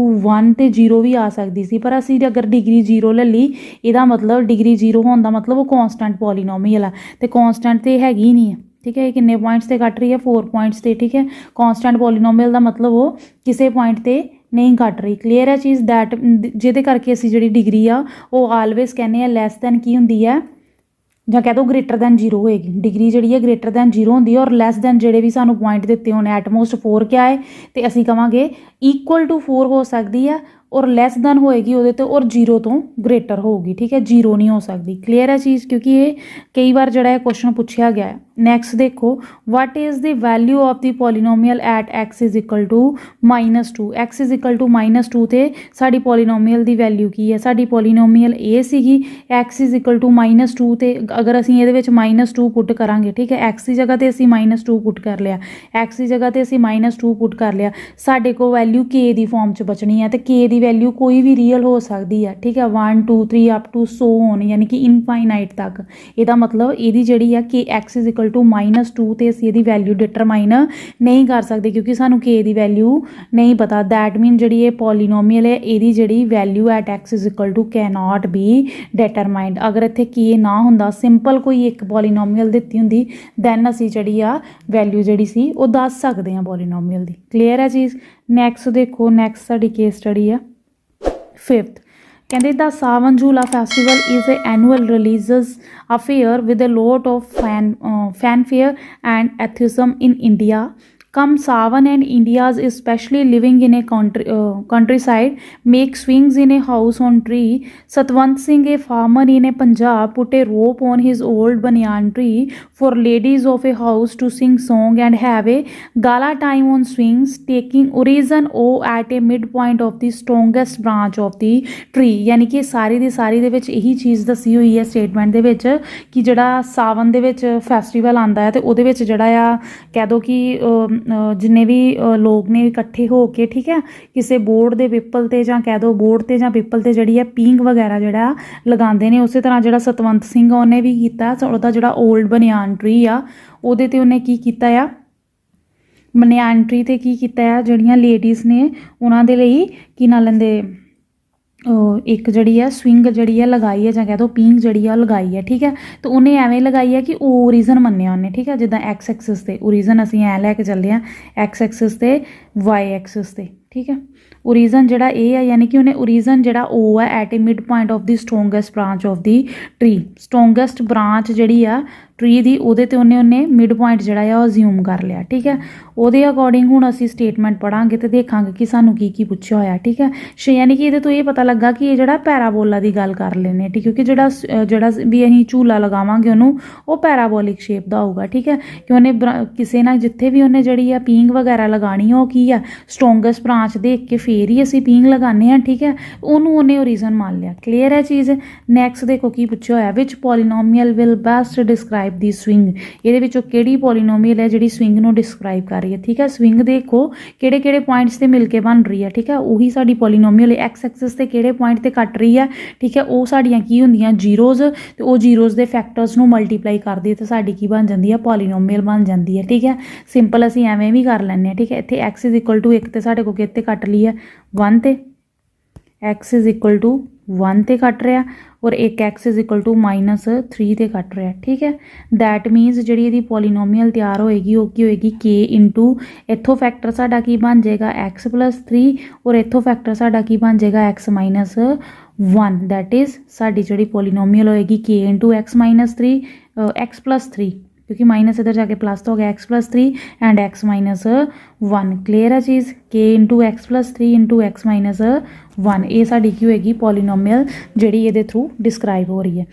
1 तो जीरो भी आ सकती सी, पर असी अगर डिग्री जीरो ले ली, ਇਹਦਾ मतलब डिग्री जीरो होने का मतलब वो कॉन्सटेंट पॉलीनोमियल है, तो कॉन्सटेंट तो हैगी नहीं है। ठीक है। ये किन्ने पॉइंट्स ते कट रही है 4 पॉइंट्स ते, ठीक है। कांस्टेंट पॉलीनोमियल का मतलब वो किसी पॉइंट ते नहीं कट रही। क्लीयर है चीज़। दैट जिहदे करके असीं जिहड़ी डिग्री आ वो आलवेज कहने आ लैस दैन की हुंदी है ਜਾਂ कह दो ग्रेटर दैन 0 होएगी। डिग्री जी है ग्रेटर दैन 0 होंगी और लैस दैन जोड़े भी सानू पॉइंट दिते होने एटमोस्ट 4 क्या है तो असी कहांगे इक्वल टू 4 हो सकती है और लैस दैन होएगी वो तो और 0 तो ग्रेटर होगी, ठीक है। 0 नहीं हो सकती। क्लीयर है चीज़, क्योंकि ये कई बार जड़ा है क्वेश्चन पूछा गया है। नैक्सट देखो, what is the value of the polynomial at x is equal to -2। X is equal to -2 तो साड़ी पॉलीनोमियल की वैल्यू की है, साड़ी पॉलीनोमियल ए सी एक्स इज इक्वल टू -2 तो अगर असीं ये -2 पुट करांगे, ठीक है। एक्स की जगह तो असीं -2 पुट कर लिया, एक्स की जगह तो असीं -2 पुट कर लिया, साढ़े को वैल्यू के दी फॉर्म च बचनी है तो के दी वैल्यू कोई भी रियल हो सकती है, ठीक है। 1 2 3 अप टू सो ऑन, यानी कि इनफाइनाइट तक। ਇਹਦਾ मतलब ਇਹਦੀ ਜਿਹੜੀ ਆ कि एक्स इज इक्वल टू -2 ਤੇ ਅਸੀਂ ਇਹਦੀ ਵੈਲਿਊ ਡਿਟਰਮਾਈਨ ਨਹੀਂ ਕਰ ਸਕਦੇ ਕਿਉਂਕਿ ਸਾਨੂੰ k ਦੀ ਵੈਲਿਊ ਨਹੀਂ ਪਤਾ। दैट मीन ਜਿਹੜੀ ਇਹ ਪੋਲੀਨੋਮੀਅਲ ਹੈ ਇਹਦੀ ਜਿਹੜੀ value at x is equal to can not be determined. अगर ਇੱਥੇ k ਨਾ ਹੁੰਦਾ, ਸਿੰਪਲ ਕੋਈ ਇੱਕ ਪੋਲੀਨੋਮੀਅਲ ਦਿੱਤੀ ਹੁੰਦੀ ਦੈਨ ਅਸੀਂ ਜਿਹੜੀ ਆ ਵੈਲਿਊ ਜਿਹੜੀ ਸੀ ਉਹ ਦੱਸ ਸਕਦੇ ਹਾਂ ਪੋਲੀਨੋਮੀਅਲ ਦੀ। ਕਲੀਅਰ ਹੈ ਚੀਜ਼। ਨੈਕਸਟ ਦੇਖੋ, ਨੈਕਸਟ ਸਾਡੀ ਕੇਸ ਸਟੱਡੀ ਆ 5th। कहते द सावन झूला festival is a annual religious affair with a lot of fanfare and enthusiasm in India. Come Sawan and India's especially living in a countryside make swings in a house on tree. Satwant Singh, a farmer in a Punjab, put a rope on his old banyan tree for ladies of a house to sing song and have a gala time on swings, taking origin at a midpoint of the strongest branch of the tree। यानी कि सारी ਦੀ ਸਾਰੀ ਦੇ ਵਿੱਚ ਇਹੀ ਚੀਜ਼ ਦੱਸੀ ਹੋਈ ਹੈ ਸਟੇਟਮੈਂਟ ਦੇ ਵਿੱਚ ਕਿ ਜਿਹੜਾ ਸਾਵਨ ਦੇ ਵਿੱਚ ਫੈਸਟੀਵਲ ਆਉਂਦਾ ਹੈ ਤੇ ਉਹਦੇ ਵਿੱਚ ਜਿਹੜਾ ਆ ਕਹਿ ਦੋ ਕਿ ਜਿੰਨੇ ਵੀ ਲੋਕ ਨੇ ਇਕੱਠੇ ਹੋ ਕੇ, ਠੀਕ ਹੈ, ਕਿਸੇ ਬੋਰਡ ਦੇ ਪਿੱਪਲ ਤੇ ਜਾਂ ਕਹਿ ਦੋ ਬੋਰਡ ਤੇ ਜਾਂ ਪਿੱਪਲ ਤੇ ਜਿਹੜੀ ਹੈ ਪੀਂਗ ਵਗੈਰਾ ਜਿਹੜਾ ਲਗਾਉਂਦੇ ਨੇ। ਉਸੇ ਤਰ੍ਹਾਂ ਜਿਹੜਾ ਸਤਵੰਤ ਸਿੰਘ ਆ ਉਹਨੇ ਵੀ ਕੀਤਾ, ਉਹਦਾ ਜਿਹੜਾ ਓਲਡ ਬਨਿਆਨ ਟਰੀ ਆ ਉਹਦੇ ਤੇ ਉਹਨੇ ਕੀ ਕੀਤਾ ਆ, ਬਨਿਆਨ ਟਰੀ ਤੇ ਕੀ ਕੀਤਾ ਆ ਜਿਹੜੀਆਂ ਲੇਡੀਜ਼ ਨੇ ਉਹਨਾਂ ਦੇ ਲਈ ਕੀ ਨਾ ਲੈਂਦੇ एक जी है स्विंग जी है लगाई है, कह दो पींग जी है लगाई है, ठीक है। तो उन्हें एवें लगाई है कि ओरीजन मन्निया उन्हें, ठीक है। जिदा एक्स एक्सिस से ओरीजन असीं ऐ लैके चलते हैं एक्स एक्सिस से वाई एक्सिस से, ठीक है। ओरीजन जड़ा ए है यानी कि उन्हें ओरीजन जड़ा ओ है at a mid point of the strongest branch of the tree. Strongest branch जी आ ट्री की ਉਹਦੇ ਤੇ ਉਹਨੇ ਮਿਡ ਪੁਆਇੰਟ ਜਿਹੜਾ ਆ ਉਹ ਜ਼ਿਊਮ ਕਰ ਲਿਆ, ਠੀਕ ਹੈ। ਉਹਦੇ ਅਕੋਰਡਿੰਗ ਹੁਣ ਅਸੀਂ ਸਟੇਟਮੈਂਟ ਪੜਾਂਗੇ ਤੇ ਦੇਖਾਂਗੇ ਕਿ ਸਾਨੂੰ ਕੀ ਕੀ ਪੁੱਛਿਆ ਹੋਇਆ, ਠੀਕ ਹੈ। ਯਾਨੀ ਕਿ ਇਹਦੇ ਤੋਂ ਇਹ ਪਤਾ ਲੱਗਾ ਕਿ ਇਹ ਜਿਹੜਾ ਪੈਰਾਬੋਲਾ ਦੀ ਗੱਲ ਕਰ ਲੈਨੇ, ਠੀਕ, ਕਿਉਂਕਿ ਜਿਹੜਾ ਵੀ ਅਸੀਂ ਝੂਲਾ ਲਗਾਵਾਂਗੇ ਉਹਨੂੰ ਉਹ ਪੈਰਾਬੋਲਿਕ ਸ਼ੇਪ ਦਾ ਹੋਊਗਾ, ਠੀਕ ਹੈ। ਕਿ ਉਹਨੇ ਕਿਸੇ ਨਾਲ ਜਿੱਥੇ ਵੀ ਉਹਨੇ ਜਿਹੜੀ ਆ ਪੀਂਗ ਵਗੈਰਾ ਲਗਾਣੀ ਉਹ ਕੀ ਆ ਸਟਰੋਂਗੈਸਟ ਬ੍ਰਾਂਚ ਦੇਖ ਕੇ ਫੇਰ ਹੀ ਅਸੀਂ ਪੀਂਗ ਲਗਾਉਂਦੇ ਹਾਂ, ਠੀਕ ਹੈ। ਉਹਨੂੰ ਉਹਨੇ ਓਰੀਜਨ ਮੰਨ ਲਿਆ। ਕਲੀਅਰ ਹੈ ਚੀਜ਼। ਨੈਕਸਟ ਦੇਖੋ ਕੀ ਪੁੱਛਿਆ ਹੋਇਆ, ਵਿਚ polynomial will best describe the swing. ਇਹਦੇ ਵਿੱਚੋਂ ਕਿਹੜੀ ਪੋਲੀਨੋਮੀਅਲ ਹੈ ਜਿਹੜੀ ਸਵਿੰਗ ਨੂੰ ਡਿਸਕ੍ਰਾਈਬ ਕਰ ਰਹੀ ਹੈ, ਠੀਕ ਹੈ। ਸਵਿੰਗ ਦੇਖੋ ਕਿਹੜੇ ਕਿਹੜੇ ਪੁਆਇੰਟਸ ਤੇ ਮਿਲ ਕੇ ਬਣ ਰਹੀ ਹੈ, ਠੀਕ ਹੈ। ਉਹੀ ਸਾਡੀ ਪੋਲੀਨੋਮੀਅਲ ਐਕਸ ਐਕਸਿਸ ਤੇ ਕਿਹੜੇ ਪੁਆਇੰਟ ਤੇ ਕੱਟ ਰਹੀ ਹੈ, ਠੀਕ ਹੈ। ਉਹ ਸਾਡੀਆਂ ਕੀ ਹੁੰਦੀਆਂ ਜ਼ੀਰੋਜ਼, ਤੇ ਉਹ ਜ਼ੀਰੋਜ਼ ਦੇ ਫੈਕਟਰਸ ਨੂੰ ਮਲਟੀਪਲਾਈ ਕਰਦੀ ਹੈ ਤੇ ਸਾਡੀ ਕੀ ਬਣ ਜਾਂਦੀ ਹੈ ਪੋਲੀਨੋਮੀਅਲ ਬਣ ਜਾਂਦੀ ਹੈ, ਠੀਕ ਹੈ। ਸਿੰਪਲ ਅਸੀਂ ਐਵੇਂ ਵੀ ਕਰ ਲੈਂਦੇ ਹਾਂ, ਠੀਕ ਹੈ। ਇੱਥੇ x ਇਜ਼ ਇਕੁਅਲ ਟੂ 1 ਤੇ ਸਾਡੇ ਕੋਲ ਕਿਤੇ ਕੱਟ ਲਈ ਹੈ 1 ਤੇ x ਇਜ਼ ਇਕੁਅਲ ਟੂ 1 ਤੇ ਕੱਟ ਰਿਹਾ और एक x इज इक्वल टू -3 ਤੇ ਕੱਟ ਰਿਹਾ, ठीक है। दैट मीनस ਜਿਹੜੀ ਇਹਦੀ ਪੋਲੀਨੋਮੀਅਲ ਤਿਆਰ ਹੋਏਗੀ ਉਹ ਕੀ ਹੋਏਗੀ k ਇੰਟੂ ਇੱਥੋਂ ਫੈਕਟਰ ਸਾਡਾ ਕੀ ਬਣ ਜਾਏਗਾ x + 3 ਔਰ ਇੱਥੋਂ ਫੈਕਟਰ ਸਾਡਾ ਕੀ ਬਣ ਜਾਏਗਾ x - 1। दैट इज़ ਸਾਡੀ ਜਿਹੜੀ ਪੋਲੀਨੋਮੀਅਲ ਹੋਏਗੀ k इंटू x - 3 x + 3 क्योंकि माइनस इधर जाके प्लस तो हो गया x + 3 एंड x - 1। क्लीयर है चीज़। k into x + 3 into x - 1 ये साड़ी की होएगी पॉलीनोमियल जिहड़ी इहदे थ्रू डिस्क्राइब हो रही है।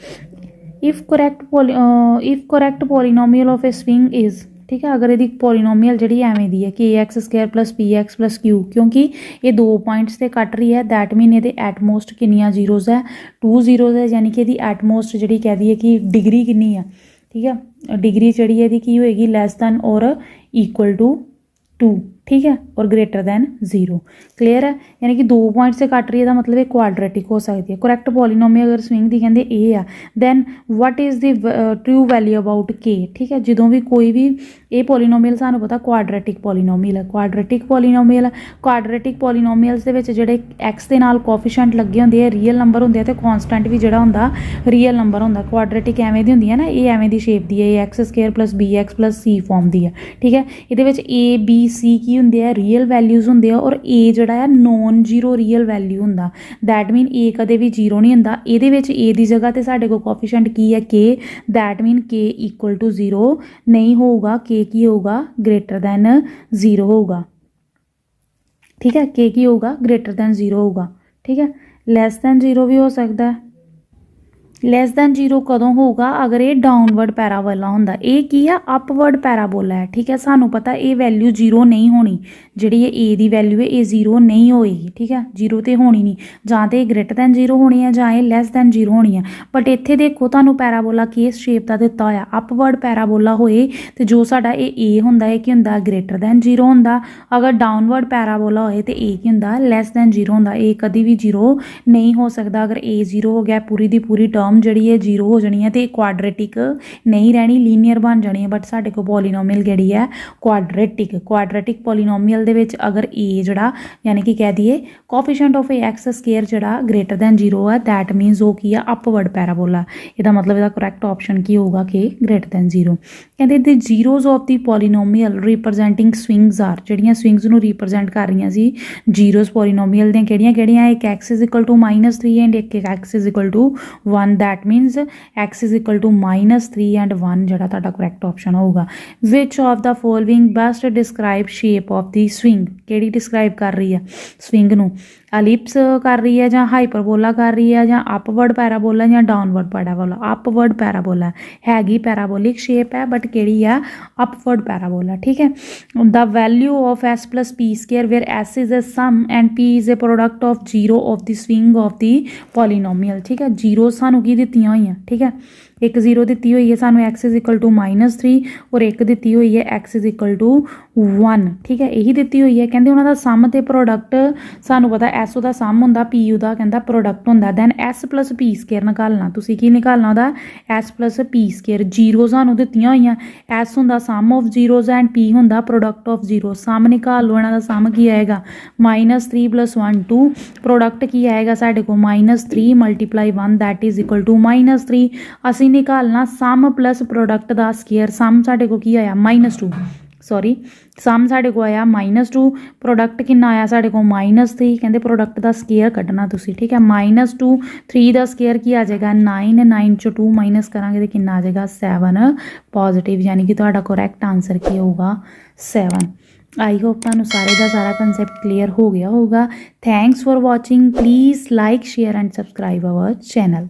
If correct polynomial of A swing is, ठीक है। अगर यदि पॉलीनोमियल जी एवें दी है कि ax² + bx + q, क्योंकि ये 2 पॉइंट्स से कट रही है दैट मीन ये एटमोस्ट किनिया जीरोज़ है 2 जीरोज़ है, यानी कि ये एटमोस्ट जी कह दी है कि डिग्री कितनी है, ठीक है। डिग्री जी की होएगी लैस दैन और इक्वल टू 2, ठीक है, और ग्रेटर दैन 0। क्लीयर है, यानी कि 2 पॉइंट से कट रही है, मतलब ये क्वाड्रेटिक हो सकती है। करैक्ट पॉलीनोमियल अगर स्विंग की कहते ए आ, then what is the true value about K. ठीक है, जो भी कोई भी ये पॉलीनोमियल सानू पता क्वाड्रेटिक पॉलीनोमियल है, क्वाड्रेटिक पॉलीनोमियल क्वाड्रेटिक पॉलीनोमियल्स दे विच जिहड़े एक्स दे नाल कोफिशिएंट लगे होंदे है, रियल नंबर होंदे है, ते कॉन्सटेंट भी जिहड़ा हुंदा रियल नंबर होंदा। क्वाड्रेटिक एवें दी हुंदी है ना, ये एवें दी शेप दी है, A X square plus B X plus C form दी है। ठीक है, इहदे विच ए बी सी की हुंदे है, रियल वैल्यूज़ हुंदे आ, और ए जिहड़ा है नॉन जीरो रियल वैल्यू हुंदा। दैट मीन ए कदे भी जीरो नहीं हुंदा। इहदे विच ए दी जगह ते साडे कोल कोफिशिएंट की है के, दैट मीन के इक्वल टू 0 नहीं होगा, के की होगा ग्रेटर दैन 0 होगा। ठीक है, के की होगा ग्रेटर दैन 0 होगा। ठीक है, लैस दैन 0 भी हो सकता है। लैस दैन 0 कदों होगा, अगर ये डाउनवर्ड पैराबोला होंदा। ये की है अपवर्ड पैराबोला है। ठीक है, सानू पता ये वैल्यू 0 नहीं होनी, जिहड़ी ये ए दी वैल्यू है ये 0 नहीं होएगी। ठीक है, 0 तो होनी नहीं, जां तो ग्रेटर दैन 0 होनी है, जां लैस दैन 0 होनी है। बट इत्थे देखो तुहानू पैराबोला किस शेप का दिता होया, अपवर्ड पैराबोला होए तो जो साडा ये ए हुंदा है कि हुंदा ग्रेटर दैन 0 हुंदा। अगर डाउनवर्ड पैराबोला होए तो ए की हुंदा लैस दैन 0 हुंदा। ए कभी भी 0 नहीं हो सकता। अगर ए 0 हो गया, पूरी दी पूरी टर्म ਜਿਹੜੀ ਹੈ 0 ਹੋ ਜਾਣੀ ਹੈ, ਤੇ ਕੁਆਡਰੇਟਿਕ ਨਹੀਂ ਰਹਿਣੀ, ਲੀਨੀਅਰ ਬਣ ਜਾਣੀ ਹੈ। ਬਟ ਸਾਡੇ ਕੋਲ ਪੋਲੀਨੋਮੀਅਲ ਜਿਹੜੀ ਹੈ ਕੁਆਡਰੇਟਿਕ ਪੋਲੀਨੋਮੀਅਲ ਦੇ ਵਿੱਚ ਅਗਰ a ਜਿਹੜਾ ਯਾਨੀ ਕਿ ਕਹਿ ਦਈਏ ਕੋਫੀਸ਼ੀਐਂਟ ਆਫ x ਸਕੁਅਰ ਜਿਹੜਾ ਗ੍ਰੇਟਰ ਦੈਨ 0 ਹੈ, ਦੈਟ ਮੀਨਸ ਉਹ ਕੀ ਆ ਅਪਵਰਡ ਪੈਰਾਬੋਲਾ। ਇਹਦਾ ਮਤਲਬ ਇਹਦਾ ਕਰੈਕਟ ਆਪਸ਼ਨ ਕੀ ਹੋਊਗਾ ਕਿ ਗ੍ਰੇਟਰ ਦੈਨ 0। ਕਹਿੰਦੇ the zeros of the polynomial representing swings are, ਜਿਹੜੀਆਂ ਸਵਿੰਗਸ ਨੂੰ ਰਿਪਰੈਜ਼ੈਂਟ ਕਰ ਰਹੀਆਂ ਸੀ ਜ਼ੀਰੋਜ਼ ਪੋਲੀਨੋਮੀਅਲ ਦੀਆਂ ਕਿਹੜੀਆਂ ਇੱਕ x is equal to -3 and ਇੱਕ x is equal to 1, that means x is equal to -3 and 1 जोड़ा तुहाडा करैक्ट ऑप्शन होगा। Which of the following best describe shape of the swing, केड़ी डिस्क्राइब कर रही है स्विंग नू, एलिप्स कर रही है, जां हाइपरबोला कर रही है, जां अपवर्ड पैराबोला, जां डाउनवर्ड पैराबोला। अपवर्ड पैराबोला हैगी पैराबोलिक शेप है, बट केड़ी है अपवर्ड पैराबोला। ठीक है, the value of s plus p square where s is a sum and p is a product of 0 of the swing of the polynomial. ठीक है, 0 सानू की दित्तियां हुई हैं। ठीक है, एक 0 दी हुई है सानू x इज इक्वल टू -3 और एक दी हुई है x इज इक्वल टू 1। ठीक है, यही दी हुई है। कहते उन्होंने सम ते प्रोडक्ट सानू पता s का सम होंदा, p उदा कहता प्रोडक्ट होंदा, then s plus p square निकालना। तुसी की निकालना उदा s प्लस p स्केयर। 0 सानू दित्तियां हुई हैं, s होंदा सम ऑफ जीरोज एंड p होंदा प्रोडक्ट ऑफ जीरो। सम निकाल लो, इन्हां दा सम की आएगा -3 + 1 2, प्रोडक्ट की आएगा साडे को -3 × 1 दैट इज इक्वल टू -3। ਅਸੀਂ निकालना सम प्लस प्रोडक्ट का स्केयर। सम साडे को की आया -2, सॉरी सम साडे को आया -2, प्रोडक्ट कितना आया साडे को -3। कहते प्रोडक्ट का स्केयर कढ़ना तुसी। ठीक है, -2 3 का स्केयर की आ जाएगा 9, 9 चो 2 माइनस करांगे तो कितना आ जाएगा 7 पॉजिटिव, यानी कि तुहाडा करैक्ट आंसर की होगा 7। आई होप तुहानू सारे का सारा कंसैप्ट क्लीयर हो गया होगा। Thanks for watching. Please like share and subscribe our channel.